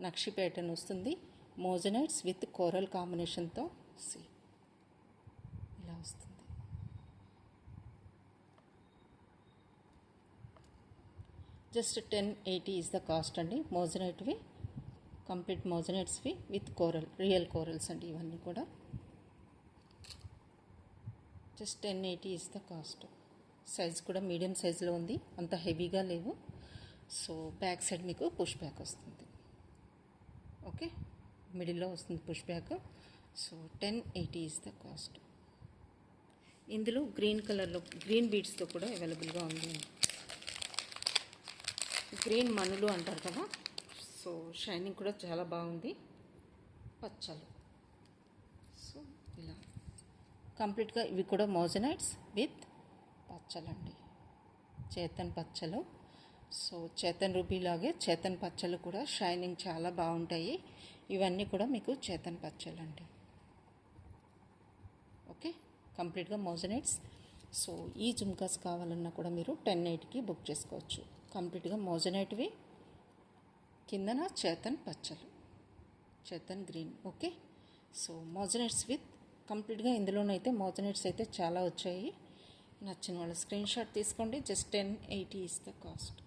A: నక్షి ప్యాటర్న్ వస్తుంది, మోజనైట్స్ విత్ కోరల్ కాంబినేషన్తో ఇలా వస్తుంది. జస్ట్ 1080 ఈజ్ ద కాస్ట్ అండి. మోజనైట్వి, కంప్లీట్ మోజనైట్స్వి విత్ కోరల్, రియల్ కోరల్స్ అండి ఇవన్నీ కూడా. Just 1080 is the cost. Size కూడా మీడియం సైజులో ఉంది, అంత హెవీగా లేవు. సో బ్యాక్ సైడ్ మీకు పుష్ బ్యాక్ వస్తుంది. ఓకే, మిడిల్లో వస్తుంది push back. So 1080 is the cost. ఇందులో గ్రీన్ కలర్లో గ్రీన్ బీడ్స్తో కూడా అవైలబుల్గా ఉంది. గ్రీన్ మనులు అంటారు కదా, సో షైనింగ్ కూడా చాలా బాగుంది. పచ్చలు. సో ఇలా కంప్లీట్గా ఇవి కూడా మోజనైట్స్ విత్ పచ్చలండి, చేతన్ పచ్చలు. సో చేతన్ రూబీ లాగే చేతన్ పచ్చలు కూడా షైనింగ్ చాలా బాగుంటాయి. ఇవన్నీ కూడా మీకు చేతన్ పచ్చలండి. ఓకే, కంప్లీట్గా మోజనైట్స్. సో ఈ జుమ్కాస్ కావాలన్నా కూడా మీరు 1080కి బుక్ చేసుకోవచ్చు. కంప్లీట్గా మోజనైట్వి, కిందన చేతన్ పచ్చలు, Chetan green. Okay, so moissanites with కంప్లీట్గా ఇందులోనైతే మోజనైట్స్ అయితే చాలా వచ్చాయి. నచ్చిన వాళ్ళ స్క్రీన్ షాట్ తీసుకోండి. Just 1080 is the cost.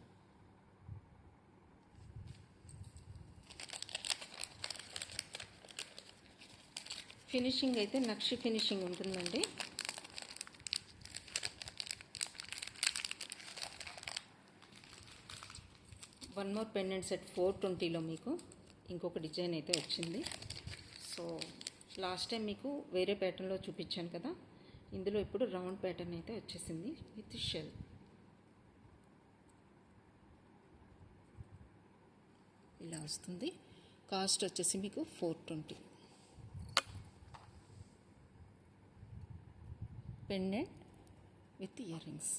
A: Finishing అయితే నక్షి ఫినిషింగ్ ఉంటుందండి. వన్ మోర్ పెండెంట్ సెట్ 420లో మీకు ఇంకొక డిజైన్ అయితే వచ్చింది. సో లాస్ట్ టైం మీకు వేరే ప్యాటర్న్లో చూపించాను కదా, ఇందులో ఇప్పుడు రౌండ్ ప్యాటర్న్ అయితే వచ్చేసింది విత్ షెల్. ఇలా వస్తుంది. కాస్ట్ వచ్చేసి మీకు 420. Pendant with ear rings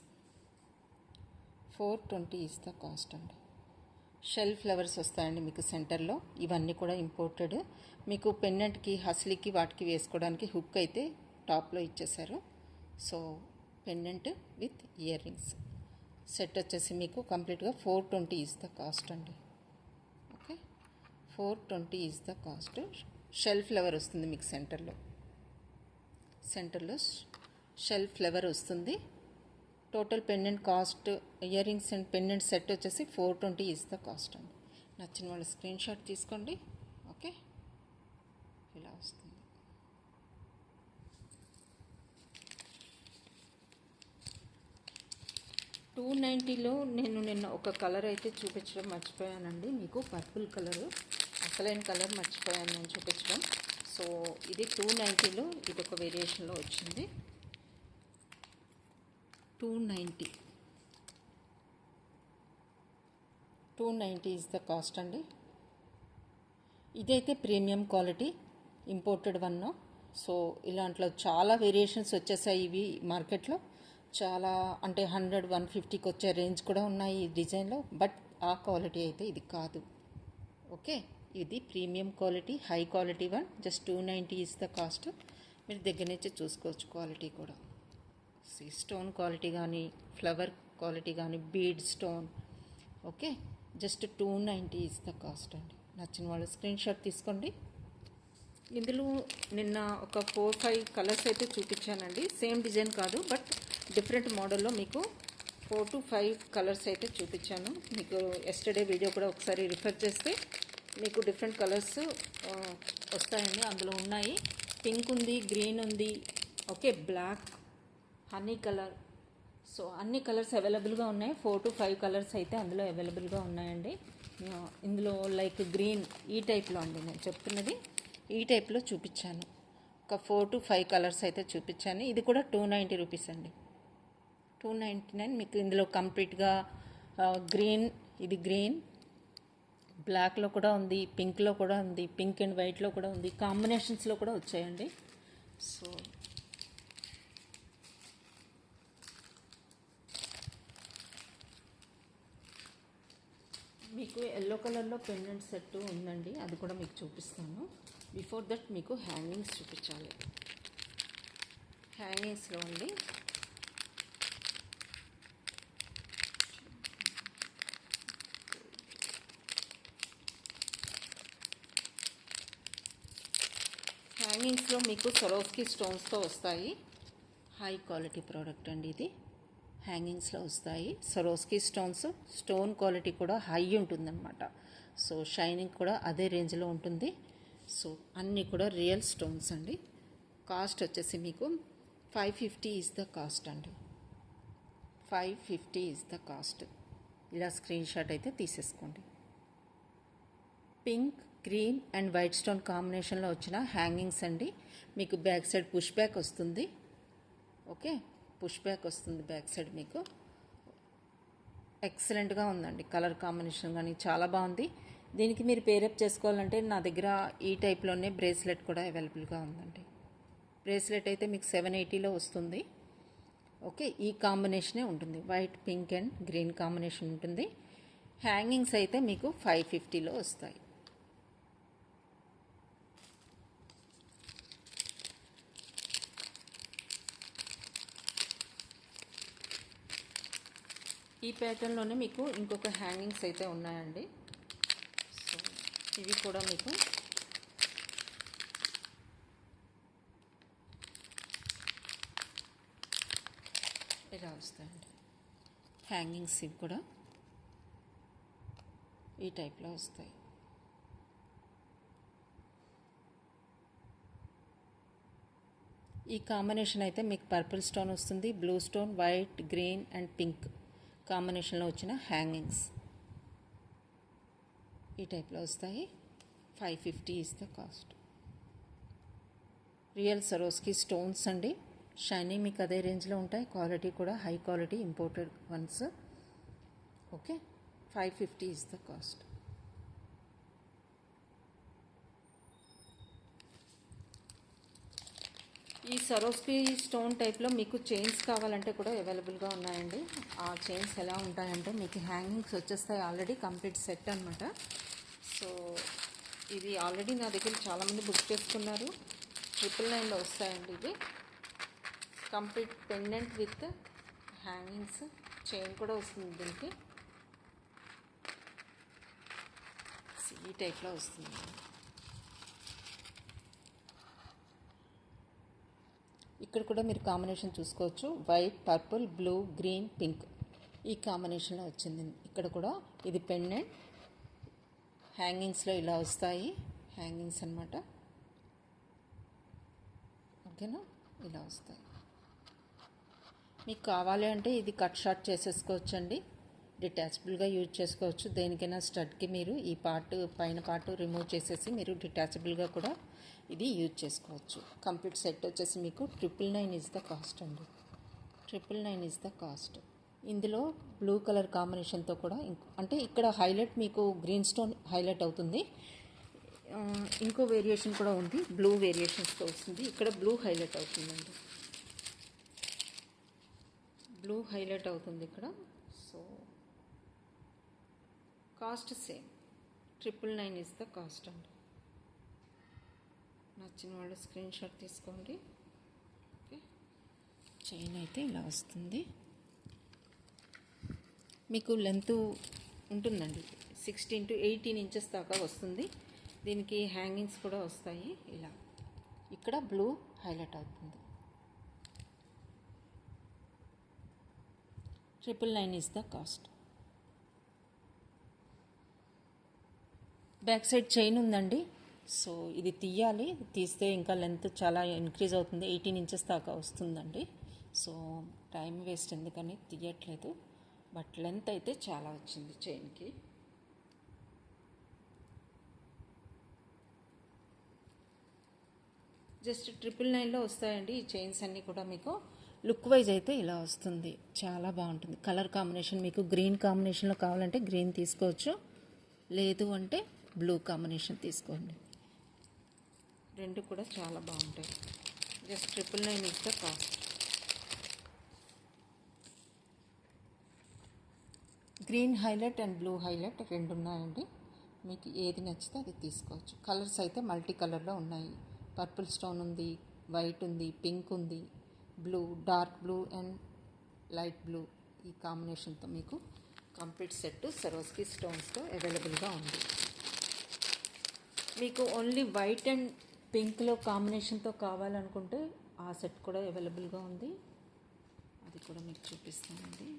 A: 420 is the cost అండి. షెల్ ఫ్లవర్స్ వస్తాయండి మీకు సెంటర్లో. ఇవన్నీ కూడా ఇంపోర్టెడ్. మీకు పెండెంట్కి, హస్లీకి, వాటికి వేసుకోవడానికి హుక్ అయితే టాప్లో ఇచ్చేసారు. So pendant with earrings set వచ్చేసి మీకు కంప్లీట్గా 420 ఈజ్ ద కాస్ట్ అండి. Okay, 420 is the cost. Shell flower వస్తుంది మీకు సెంటర్లో షెల్ ఫ్లవర్ వస్తుంది. Total pendant cost, earrings and pendant set వచ్చేసి 420 ఈజ్ ద కాస్ట్ అండి. నచ్చిన వాళ్ళ స్క్రీన్ షాట్ తీసుకోండి. ఓకే, ఇలా వస్తుంది. $290లో నేను నిన్న ఒక కలర్ అయితే చూపించడం మర్చిపోయానండి మీకు. పర్పుల్ కలరు, అసలైన కలర్ మర్చిపోయాను నేను చూపించడం. సో ఇది 290లో ఇది ఒక వేరియేషన్లో వచ్చింది. 290 ఈజ్ ద కాస్ట్ అండి. ఇదైతే premium quality imported one. So ఇలాంట్లో చాలా వేరియేషన్స్ వచ్చేసాయి ఇవి మార్కెట్లో. చాలా అంటే 100-150కి వచ్చే రేంజ్ కూడా ఉన్నాయి ఈ డిజైన్లో. బట్ ఆ క్వాలిటీ అయితే ఇది కాదు. ఓకే, ఇది premium quality, high quality one. Just 290 is the cost. మీరు దగ్గర నుంచి చూసుకోవచ్చు క్వాలిటీ కూడా. స్టోన్ క్వాలిటీ కానీ, ఫ్లవర్ క్వాలిటీ కానీ, bead stone. Okay, just 290 is the cost అండి. నచ్చిన వాళ్ళు స్క్రీన్ షాట్ తీసుకోండి. ఇందులో నిన్న ఒక 4-5 కలర్స్ అయితే చూపించానండి. సేమ్ డిజైన్ కాదు, బట్ డిఫరెంట్ మోడల్లో మీకు 4 to 5 కలర్స్ అయితే చూపించాను. మీకు ఎస్టర్డే వీడియో కూడా ఒకసారి రిఫర్ చేస్తే మీకు డిఫరెంట్ కలర్స్ వస్తాయండి. అందులో ఉన్నాయి. పింక్ ఉంది, గ్రీన్ ఉంది, okay, black, honey colour. So అన్ని కలర్స్ అవైలబుల్గా ఉన్నాయి. 4 to 5 కలర్స్ అయితే అందులో అవైలబుల్గా ఉన్నాయండి. ఇందులో లైక్ గ్రీన్ ఈ టైప్లో అండి నేను చెప్తున్నది, ఈ టైప్లో చూపించాను. ఒక 4 to 5 కలర్స్ అయితే చూపించాను. ఇది కూడా 290 రూపీస్ అండి, 299. మీకు ఇందులో కంప్లీట్గా గ్రీన్, ఇది గ్రీన్, బ్లాక్లో కూడా ఉంది, పింక్లో కూడా ఉంది, పింక్ అండ్ వైట్లో కూడా ఉంది, కాంబినేషన్స్లో కూడా వచ్చాయండి. సో మీకు ఎల్లో కలర్లో పెండెంట్ సెట్ ఉందండి, అది కూడా మీకు చూపిస్తాను. బిఫోర్ దట్ మీకు హ్యాంగింగ్స్ చూపించాలి. హ్యాంగింగ్స్లో అండి హ్యాంగింగ్స్లో మీకు సరోస్కి స్టోన్స్తో వస్తాయి. హై క్వాలిటీ ప్రోడక్ట్ అండి ఇది. హ్యాంగింగ్స్లో వస్తాయి సరోస్కి స్టోన్స్. స్టోన్ క్వాలిటీ కూడా హై ఉంటుందన్నమాట. సో షైనింగ్ కూడా అదే రేంజ్లో ఉంటుంది. సో అన్నీ కూడా రియల్ స్టోన్స్ అండి. కాస్ట్ వచ్చేసి మీకు 550 ఈజ్ ద కాస్ట్ అండి. 550 ఈజ్ ద కాస్ట్. ఇలా స్క్రీన్ షాట్ అయితే తీసేసుకోండి. Pink, green and white stone కాంబినేషన్లో వచ్చిన హ్యాంగింగ్స్ అండి. మీకు బ్యాక్ సైడ్ పుష్ బ్యాక్ వస్తుంది. ఓకే, పుష్ బ్యాక్ వస్తుంది బ్యాక్ సైడ్. మీకు ఎక్సలెంట్గా ఉందండి, కలర్ కాంబినేషన్ కానీ చాలా బాగుంది. దీనికి మీరు పేరప్ చేసుకోవాలంటే నా దగ్గర ఈ టైప్లోనే బ్రేస్లెట్ కూడా అవైలబుల్గా ఉందండి. బ్రేస్లెట్ అయితే మీకు 780లో వస్తుంది. ఓకే, ఈ కాంబినేషనే ఉంటుంది, white, pink and green combination ఉంటుంది. హ్యాంగింగ్స్ అయితే మీకు 550లో వస్తాయి. ఈ ప్యాటర్న్లోనే మీకు ఇంకొక హ్యాంగింగ్స్ అయితే ఉన్నాయండి. సో ఇవి కూడా మీకు ఇలా వస్తాయండి హ్యాంగింగ్స్. ఇవి కూడా ఈ టైప్లో వస్తాయి. ఈ కాంబినేషన్ అయితే మీకు పర్పుల్ స్టోన్ వస్తుంది, blue stone, white, green and pink కాంబినేషన్లో వచ్చిన హ్యాంగింగ్స్ ఈ టైప్లో వస్తాయి. 550 is the cost. Real సరోస్కి stones అండి. షైనింగ్ మీకు అదే రేంజ్లో ఉంటాయి. క్వాలిటీ కూడా high quality imported once. Okay, 550 is the cost. ఈ సరోస్కి స్టోన్ టైప్లో మీకు చైన్స్ కావాలంటే కూడా అవైలబుల్గా ఉన్నాయండి. ఆ చైన్స్ ఎలా ఉంటాయంటే మీకు హ్యాంగింగ్స్ వచ్చేస్తాయి, ఆల్రెడీ కంప్లీట్ సెట్ అనమాట. సో ఇది ఆల్రెడీ నా దగ్గర చాలామంది బుక్ చేసుకున్నారు. 999లో వస్తాయండి. ఇది complete pendant with hangings, chain కూడా వస్తుంది దీనికి. ఈ టైప్లో వస్తుంది. ఇక్కడ కూడా మీరు కాంబినేషన్ చూసుకోవచ్చు. White, purple, blue, green, pink ఈ కాంబినేషన్లో వచ్చింది. ఇక్కడ కూడా ఇది పెండెంట్. హ్యాంగింగ్స్లో ఇలా వస్తాయి హ్యాంగింగ్స్ అన్నమాట. ఓకేనా, ఇలా వస్తాయి. మీకు కావాలి అంటే ఇది కట్ షార్ట్ చేసేసుకోవచ్చండి, డిటాచబుల్గా యూజ్ చేసుకోవచ్చు. దేనికైనా స్టడ్కి మీరు ఈ పార్ట్, పైన పార్ట్ రిమూవ్ చేసేసి మీరు డిటాచబుల్గా కూడా ఇది యూజ్ చేసుకోవచ్చు. కంప్లీట్ సెట్ వచ్చేసి మీకు 999 ఈజ్ ద కాస్ట్ అండి. 999 ఈజ్ ద కాస్ట్. ఇందులో బ్లూ కలర్ కాంబినేషన్తో కూడా అంటే ఇక్కడ హైలైట్ మీకు గ్రీన్ స్టోన్ హైలైట్ అవుతుంది. ఇంకో వేరియేషన్ కూడా ఉంది, బ్లూ వేరియేషన్స్తో వస్తుంది. ఇక్కడ బ్లూ హైలైట్ అవుతుందండి, బ్లూ హైలైట్ అవుతుంది ఇక్కడ. So cost same, 999 is the cost అండి. నచ్చిన వాళ్ళు స్క్రీన్ షాట్ తీసుకోండి. ఓకే, చైన్ అయితే ఇలా వస్తుంది. మీకు లెంత్ ఉంటుందండి, 16 to 18 ఇంచెస్ దాకా వస్తుంది. దీనికి హ్యాంగింగ్స్ కూడా వస్తాయి. ఇలా ఇక్కడ బ్లూ హైలైట్ అవుతుంది. 999 is the cost. Back side chain ఉందండి. సో ఇది తీయాలి, తీస్తే ఇంకా లెంత్ చాలా ఇంక్రీజ్ అవుతుంది, 18 ఇంచెస్ దాకా వస్తుందండి. సో టైం వేస్ట్ ఎందుకని తీయట్లేదు, బట్ లెంత్ అయితే చాలా వచ్చింది చైన్కి. జస్ట్ 999లో వస్తాయండి ఈ చైన్స్ అన్నీ కూడా. మీకు లుక్ వైజ్ అయితే ఇలా వస్తుంది, చాలా బాగుంటుంది. కలర్ కాంబినేషన్ మీకు గ్రీన్ కాంబినేషన్లో కావాలంటే గ్రీన్ తీసుకోవచ్చు, లేదు అంటే బ్లూ కాంబినేషన్ తీసుకోండి. రెండు కూడా చాలా బాగుంటాయి. Just 999 is the cost. Green highlight and blue highlight రెండు ఉన్నాయండి, మీకు ఏది నచ్చితే అది తీసుకోవచ్చు. కలర్స్ అయితే మల్టీ కలర్లో ఉన్నాయి. పర్పుల్ స్టోన్ ఉంది, వైట్ ఉంది, పింక్ ఉంది, blue, dark blue and light blue, ఈ కాంబినేషన్తో మీకు కంప్లీట్ సెట్ సరోస్కి స్టోన్స్తో అవైలబుల్గా ఉంది. మీకు ఓన్లీ వైట్ అండ్ పింక్లో కాంబినేషన్తో కావాలనుకుంటే ఆ సెట్ కూడా అవైలబుల్గా ఉంది, అది కూడా మీకు చూపిస్తానండి.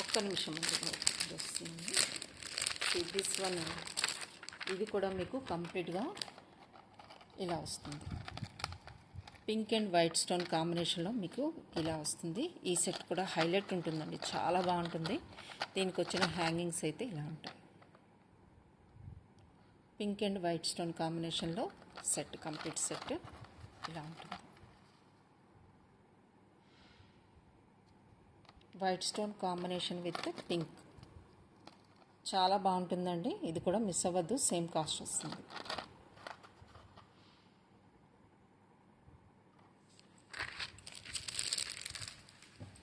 A: ఒక్క నిమిషం అండి వస్తుందండి. దిస్ వన్, ఇది కూడా మీకు కంప్లీట్గా ఇలా వస్తుంది. పింక్ అండ్ వైట్ స్టోన్ కాంబినేషన్లో మీకు ఇలా వస్తుంది. ఈ సెట్ కూడా హైలైట్ ఉంటుందండి, చాలా బాగుంటుంది. దీనికి వచ్చిన హ్యాంగింగ్స్ అయితే ఇలా ఉంటాయి. పింక్ అండ్ వైట్ స్టోన్ కాంబినేషన్లో సెట్, కంప్లీట్ సెట్ ఇలా ఉంటుంది. White stone combination with pink, చాలా బాగుంటుందండి. ఇది కూడా మిస్ అవ్వద్దు, సేమ్ కాస్ట్ వస్తుంది.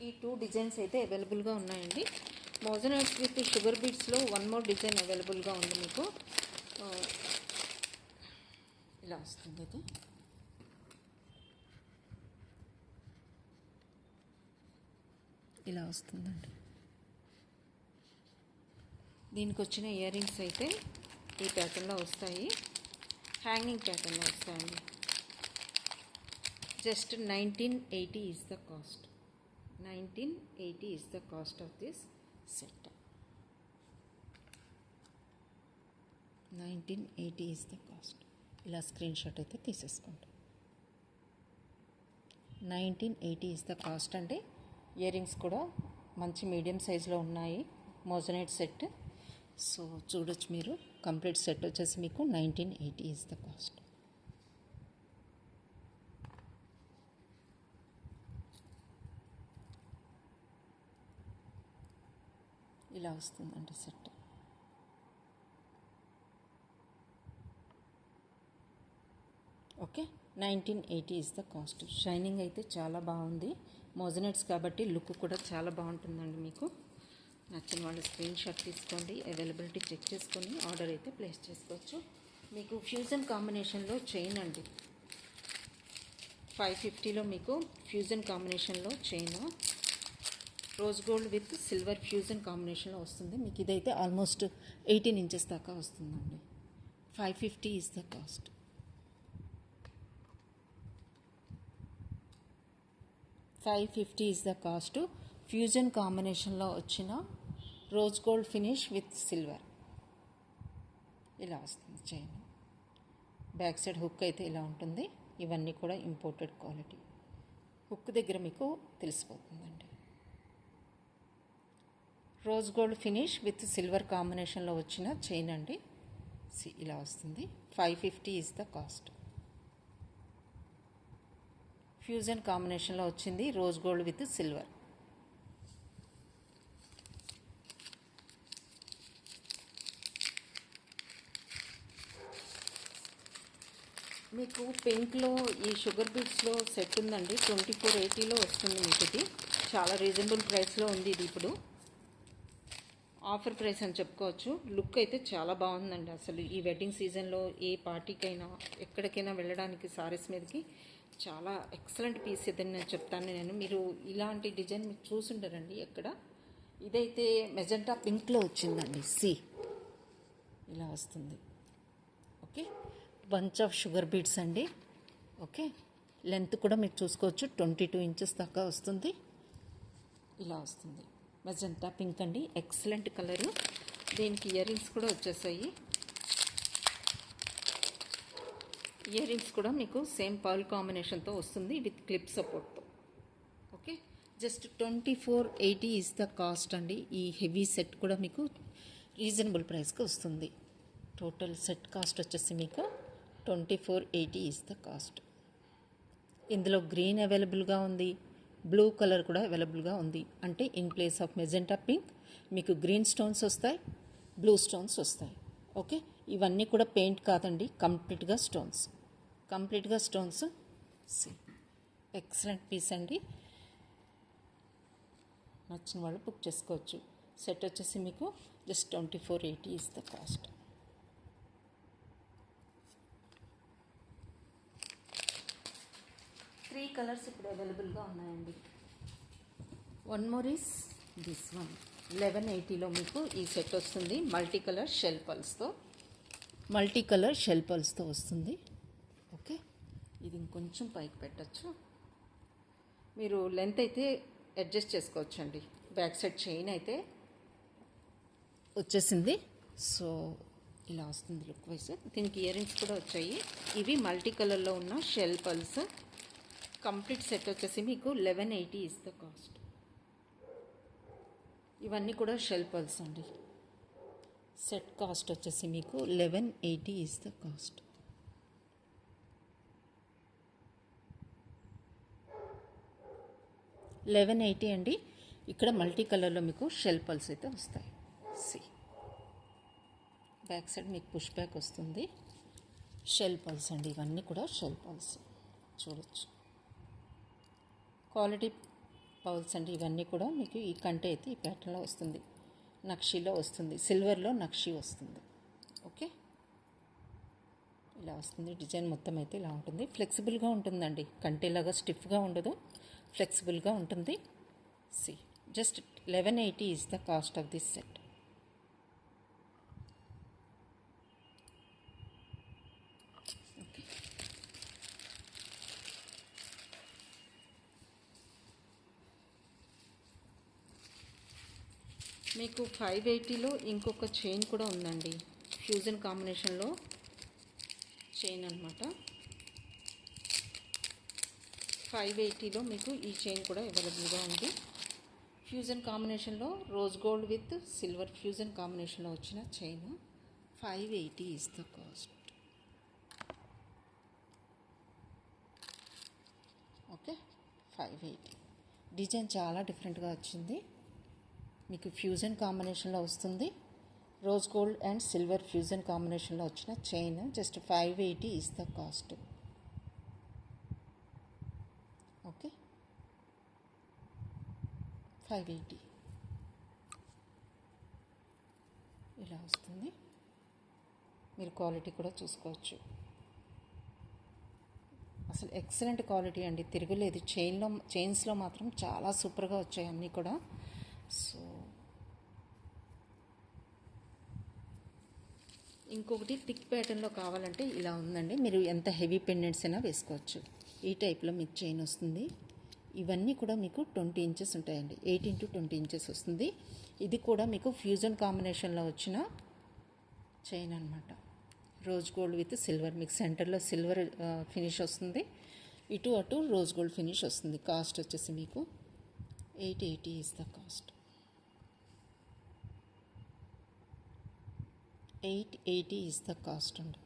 A: ఈ 2 డిజైన్స్ అయితే అవైలబుల్గా ఉన్నాయండి. మోజనైట్స్ విత్ షుగర్ బీడ్స్లో వన్ మోర్ డిజైన్ అవైలబుల్గా ఉంది మీకు. ఇలా వస్తుంది, ఇది ఇలా వస్తుందండి. దీనికి వచ్చిన ఇయర్ రింగ్స్ అయితే ఈ ప్యాటర్న్లో వస్తాయి, హ్యాంగింగ్ ప్యాటర్న్లో వస్తాయండి. Just 1980 is the cost. 1980 is the cost of this set. 1980 is the cost. ఇలా స్క్రీన్ షాట్ అయితే తీసేసుకోండి. 1980 ఈజ్ ద కాస్ట్ అండి. ఇయర్ రింగ్స్ కూడా మంచి మీడియం సైజులో ఉన్నాయి, మోజనైట్ సెట్. సో చూడొచ్చు మీరు, కంప్లీట్ సెట్ వచ్చేసి మీకు 1980 ఈజ్ ద కాస్ట్. ఇలా వస్తుందండి set. Okay, 1980 is the cost. Shining అయితే చాలా బాగుంది, మోజనైట్స్ కాబట్టి లుక్ కూడా చాలా బాగుంటుందండి. మీకు నచ్చిన వాళ్ళు స్క్రీన్ షాట్ తీసుకోండి, అవైలబిలిటీ చెక్ చేసుకొని ఆర్డర్ అయితే ప్లేస్ చేసుకోవచ్చు. మీకు ఫ్యూజన్ కాంబినేషన్లో చైన్ అండి, 550లో మీకు ఫ్యూజన్ కాంబినేషన్లో chain, rose gold with silver fusion కాంబినేషన్లో వస్తుంది. మీకు ఇదైతే ఆల్మోస్ట్ 18 ఇంచెస్ దాకా వస్తుందండి. 550 is the cost. 550 is the cost. Fusion కాంబినేషన్లో వచ్చిన rose gold finish with silver, ఇలా వస్తుంది చైన్. బ్యాక్ సైడ్ హుక్ అయితే ఇలా ఉంటుంది. ఇవన్నీ కూడా ఇంపోర్టెడ్ క్వాలిటీ. హుక్ దగ్గర మీకు తెలిసిపోతుందండి. Rose gold finish with silver కాంబినేషన్లో వచ్చిన చైన్ అండి. ఇలా వస్తుంది. 550 ఈజ్ ద కాస్ట్. ఫ్యూజన్ కాంబినేషన్లో వచ్చింది, రోజ్ గోల్డ్ విత్ సిల్వర్. మీకు పింక్లో ఈ షుగర్ బీడ్స్లో సెట్ ఉందండి, 2480లో వస్తుంది మీకు. ఇది చాలా రీజనబుల్ ప్రైస్లో ఉంది. ఇది ఇప్పుడు ఆఫర్ ప్రైస్ అని చెప్పుకోవచ్చు. లుక్ అయితే చాలా బాగుందండి. అసలు ఈ వెడ్డింగ్ సీజన్లో ఏ పార్టీకైనా ఎక్కడికైనా వెళ్ళడానికి సారీస్ మీదకి చాలా ఎక్సలెంట్ పీస్ ఇదని నేను చెప్తాను. మీరు ఇలాంటి డిజైన్ మీరు చూసుంటారండి ఎక్కడ. ఇదైతే మెజెంటా పింక్లో వచ్చిందండి. ఇలా వస్తుంది. Okay, bunch of sugar beads అండి. ఓకే, లెంత్ కూడా మీరు చూసుకోవచ్చు, 22 ఇంచెస్ దాకా వస్తుంది. ఇలా వస్తుంది. మెజెంటా పింక్ అండి, ఎక్సలెంట్ కలరు. దీనికి ఇయర్ రింగ్స్ కూడా వచ్చేసాయి. ఇయర్ రింగ్స్ కూడా మీకు సేమ్ పర్ల్ కాంబినేషన్తో వస్తుంది విత్ క్లిప్ సపోర్ట్తో. Okay, just 2480 is the cost అండి. ఈ హెవీ సెట్ కూడా మీకు రీజనబుల్ ప్రైస్కి వస్తుంది. టోటల్ సెట్ కాస్ట్ వచ్చేసి మీకు 2480 ఈజ్ ద కాస్ట్. ఇందులో గ్రీన్ అవైలబుల్గా ఉంది, బ్లూ కలర్ కూడా అవైలబుల్గా ఉంది. అంటే in place of magenta pink మీకు గ్రీన్ స్టోన్స్ వస్తాయి, బ్లూ స్టోన్స్ వస్తాయి. ఓకే, ఇవన్నీ కూడా పెయింట్ కాదండి, కంప్లీట్గా స్టోన్స్. ఎక్సలెంట్ పీస్ అండి. నచ్చిన వాళ్ళు బుక్ చేసుకోవచ్చు. సెట్ వచ్చేసి మీకు just 2480 is the cost. Three colours ఇప్పుడు అవైలబుల్గా ఉన్నాయండి. One more is this one. 1180లో మీకు ఈ సెట్ వస్తుంది. మల్టీ కలర్ షెల్ పల్స్తో వస్తుంది. ఓకే, ఇది ఇంకొంచెం పైకి పెట్టచ్చు. మీరు లెంత్ అయితే అడ్జస్ట్ చేసుకోవచ్చు అండి. బ్యాక్ సైడ్ చైన్ అయితే వచ్చేసింది. సో ఇలా వస్తుంది లుక్ వైజ్. దీనికి ఇయర్ రింగ్స్ కూడా వచ్చాయి. ఇవి మల్టీ కలర్లో ఉన్న షెల్ పల్స్. కంప్లీట్ సెట్ వచ్చేసి మీకు 1180 ఈజ్ ద కాస్ట్. ఇవన్నీ కూడా షెల్ పల్స్ అండి. సెట్ కాస్ట్ వచ్చేసి మీకు 1180 ఈజ్ ద కాస్ట్. $1180 అండి. ఇక్కడ మల్టీ కలర్లో మీకు షెల్ పల్స్ అయితే వస్తాయి. బ్యాక్ సైడ్ మీకు పుష్ బ్యాక్ వస్తుంది. షెల్ పల్స్ అండి, ఇవన్నీ కూడా షెల్ పల్స్ చూడొచ్చు. క్వాలిటీ పౌల్స్ అండి. ఇవన్నీ కూడా మీకు ఈ కంటే అయితే ఈ ప్యాటర్న్లో వస్తుంది, నక్షీలో వస్తుంది, సిల్వర్లో నక్షీ వస్తుంది. ఓకే, ఇలా వస్తుంది. డిజైన్ మొత్తం అయితే ఇలా ఉంటుంది. ఫ్లెక్సిబుల్గా ఉంటుందండి, కంటేలాగా స్టిఫ్గా ఉండదు, ఫ్లెక్సిబుల్గా ఉంటుంది. Just 1180 is the cost of this set. మీకు 580లో ఇంకొక చైన్ కూడా ఉందండి. ఫ్యూజన్ కాంబినేషన్లో చైన్ అనమాట. 580లో మీకు ఈ చైన్ కూడా అవైలబుల్గా ఉంది. ఫ్యూజన్ కాంబినేషన్లో rose gold with silver fusion కాంబినేషన్లో వచ్చిన chain. 580 is the cost. Okay, 580. Design చాలా డిఫరెంట్గా వచ్చింది. మీకు ఫ్యూజన్ కాంబినేషన్లో వస్తుంది. Rose gold and silver fusion కాంబినేషన్లో వచ్చిన chain. Just 580 is the cost. Okay, 580 ఇలా వస్తుంది. మీరు క్వాలిటీ కూడా చూసుకోవచ్చు. అసలు ఎక్సలెంట్ క్వాలిటీ అండి, తిరగలేదు. చైన్స్లో మాత్రం చాలా సూపర్గా వచ్చాయి అన్నీ కూడా. సో ఇంకొకటి థిక్ ప్యాటర్న్లో కావాలంటే ఇలా ఉందండి. మీరు ఎంత హెవీ పెండెంట్స్ అయినా వేసుకోవచ్చు. ఈ టైప్లో మీకు చైన్ వస్తుంది. ఇవన్నీ కూడా మీకు 20 ఇంచెస్ ఉంటాయండి. 18 to 20 ఇంచెస్ వస్తుంది. ఇది కూడా మీకు ఫ్యూజన్ కాంబినేషన్లో వచ్చిన చైన్ అనమాట. రోజ్ గోల్డ్ విత్ సిల్వర్, మీకు సెంటర్లో సిల్వర్ ఫినిష్ వస్తుంది, ఇటు అటు రోజ్ గోల్డ్ ఫినిష్ వస్తుంది. కాస్ట్ వచ్చేసి మీకు 880 is the cost. 880 is the cost అండి.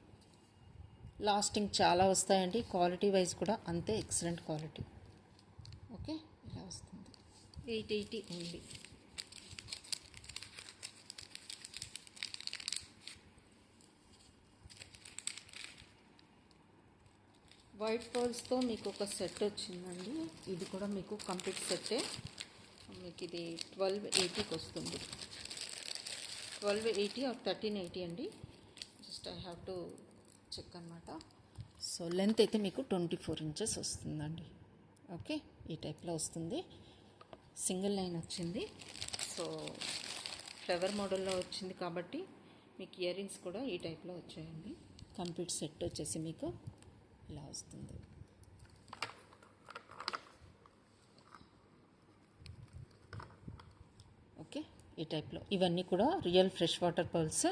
A: లాస్టింగ్ చాలా వస్తాయండి. క్వాలిటీ వైజ్ కూడా అంతే ఎక్సలెంట్ క్వాలిటీ. ఓకే, ఇలా వస్తుంది. 880 ఓన్లీ. వైట్ పర్ల్స్తో మీకు ఒక సెట్ వచ్చిందండి. ఇది కూడా మీకు కంప్లీట్ సెట్టే. మీకు ఇది 1280కి వస్తుంది. 1280 ఆర్ 1380 అండి. Just I have to check అనమాట. సో లెంత్ అయితే మీకు 24 ఇంచెస్ వస్తుందండి. ఓకే, ఈ టైప్లో వస్తుంది. సింగిల్ లైన్ వచ్చింది. సో ఫ్లవర్ మోడల్లో వచ్చింది కాబట్టి మీకు ఇయర్ రింగ్స్ కూడా ఈ టైప్లో వచ్చాయండి. కంప్లీట్ సెట్ వచ్చేసి మీకు ఇలా వస్తుంది. ఓకే, ఈ టైప్లో ఇవన్నీ కూడా రియల్ ఫ్రెష్ వాటర్ పర్ల్స్.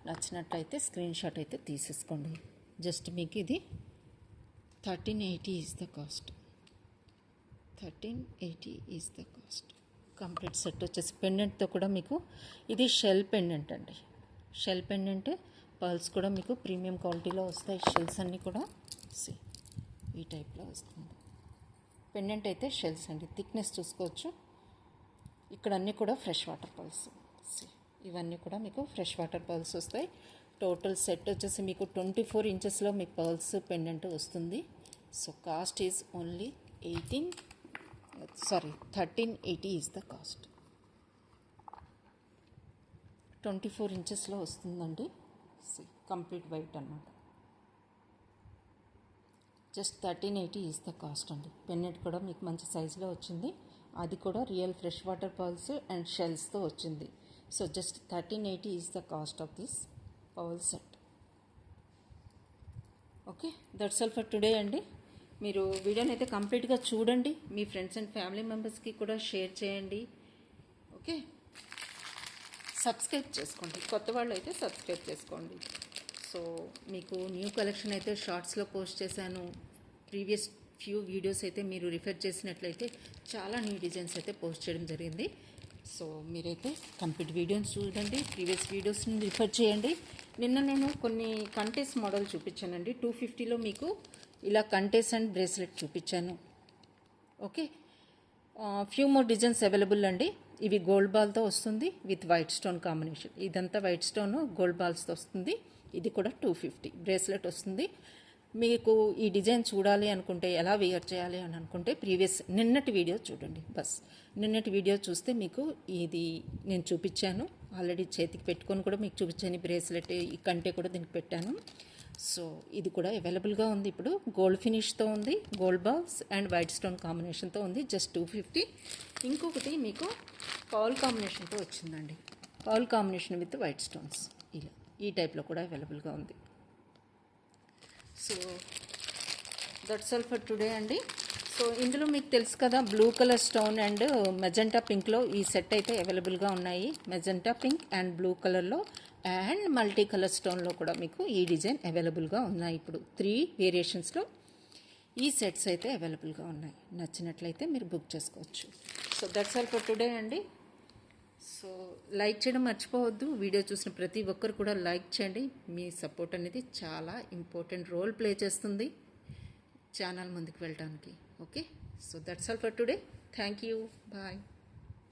A: నచ్చినట్లయితే స్క్రీన్ షాట్ అయితే తీసేసుకోండి. జస్ట్ మీకు ఇది 1380 is the cost. 1380 is the cost. Complete set వచ్చేసి పెండెంట్తో కూడా మీకు ఇది షెల్ పెండెంట్ అండి. షెల్ పెండెంట్ పర్ల్స్ కూడా మీకు ప్రీమియం క్వాలిటీలో వస్తాయి. షెల్స్ అన్నీ కూడా ఈ టైప్లో వస్తుంది. పెండెంట్ అయితే షెల్స్ అండి. థిక్నెస్ చూసుకోవచ్చు. ఇక్కడ అన్నీ కూడా ఫ్రెష్ వాటర్ పర్ల్స్. ఇవన్నీ కూడా మీకు ఫ్రెష్ వాటర్ పర్ల్స్ వస్తాయి. టోటల్ సెట్ వచ్చేసి మీకు 24 ఇంచెస్లో మీకు పర్ల్స్ పెండెంట్ వస్తుంది. So cost is only 1380 is the cost. 24 ఇంచెస్లో వస్తుందండి. కంప్లీట్ వైట్ అన్నమాట. జస్ట్ 1380 ఈజ్ ద కాస్ట్ అండి. పెన్నెట్ కూడా మీకు మంచి సైజులో వచ్చింది. అది కూడా real fresh water pearls and షెల్స్తో వచ్చింది. So just 1380 is the cost of this pearl set. Okay, that's all for today అండి. మీరు వీడియోని అయితే కంప్లీట్గా చూడండి. మీ ఫ్రెండ్స్ అండ్ ఫ్యామిలీ మెంబర్స్కి కూడా షేర్ చేయండి. ఓకే, సబ్స్క్రైబ్ చేసుకోండి. కొత్త వాళ్ళు అయితే సబ్స్క్రైబ్ చేసుకోండి. సో మీకు న్యూ కలెక్షన్ అయితే షార్ట్స్లో పోస్ట్ చేశాను. ప్రీవియస్ ఫ్యూ వీడియోస్ అయితే మీరు రిఫర్ చేసినట్లయితే చాలా న్యూ డిజైన్స్ అయితే పోస్ట్ చేయడం జరిగింది. సో మీరైతే కంప్లీట్ వీడియోని చూడండి. ప్రీవియస్ వీడియోస్ని రిఫర్ చేయండి. నిన్న నేను కొన్ని కంటేస్ మోడల్ చూపించానండి. 250లో మీకు ఇలా కంటేస్ అండ్ బ్రేస్లెట్ చూపించాను. Okay, few more designs available అండి. ఇవి గోల్డ్ బాల్తో వస్తుంది విత్ వైట్ స్టోన్ కాంబినేషన్. ఇదంతా వైట్ స్టోన్ గోల్డ్ బాల్స్తో వస్తుంది. ఇది కూడా 250 బ్రేస్లెట్ వస్తుంది. మీకు ఈ డిజైన్ చూడాలి అనుకుంటే, ఎలా వేర్ చేయాలి అని అనుకుంటే నిన్నటి వీడియో చూడండి. బస్ నిన్నటి వీడియో చూస్తే మీకు ఇది నేను చూపించాను. ఆల్రెడీ చేతికి పెట్టుకొని కూడా మీకు చూపించాను. బ్రేస్లెట్ ఈ కంటే కూడా దీనికి పెట్టాను. సో ఇది కూడా అవైలబుల్గా ఉంది. ఇప్పుడు గోల్డ్ ఫినిష్తో ఉంది. Gold balls and white stone కాంబినేషన్తో ఉంది. జస్ట్ 250. ఇంకొకటి మీకు పర్ల్ కాంబినేషన్తో వచ్చిందండి. Pearl combination with white stones ఇలా ఈ టైప్లో కూడా అవైలబుల్గా ఉంది. So that's all for today అండి. సో ఇందులో మీకు తెలుసు కదా, blue colour stone and magenta పింక్లో ఈ సెట్ అయితే అవైలబుల్గా ఉన్నాయి. మెజెంటా పింక్ అండ్ బ్లూ కలర్లో అండ్ మల్టీ కలర్ స్టోన్లో కూడా మీకు ఈ డిజైన్ అవైలబుల్గా ఉన్నాయి. ఇప్పుడు 3 వేరియేషన్స్లో ఈ సెట్స్ అయితే అవైలబుల్గా ఉన్నాయి. నచ్చినట్లయితే మీరు బుక్ చేసుకోవచ్చు. So that's all for today అండి. సో లైక్ చేయడం మర్చిపోవద్దు. వీడియో చూసిన ప్రతి ఒక్కరు కూడా లైక్ చేయండి. మీ సపోర్ట్ అనేది చాలా ఇంపార్టెంట్ రోల్ ప్లే చేస్తుంది ఛానల్ ముందుకు వెళ్ళడానికి. Okay, so that's all for today. Thank you. Bye.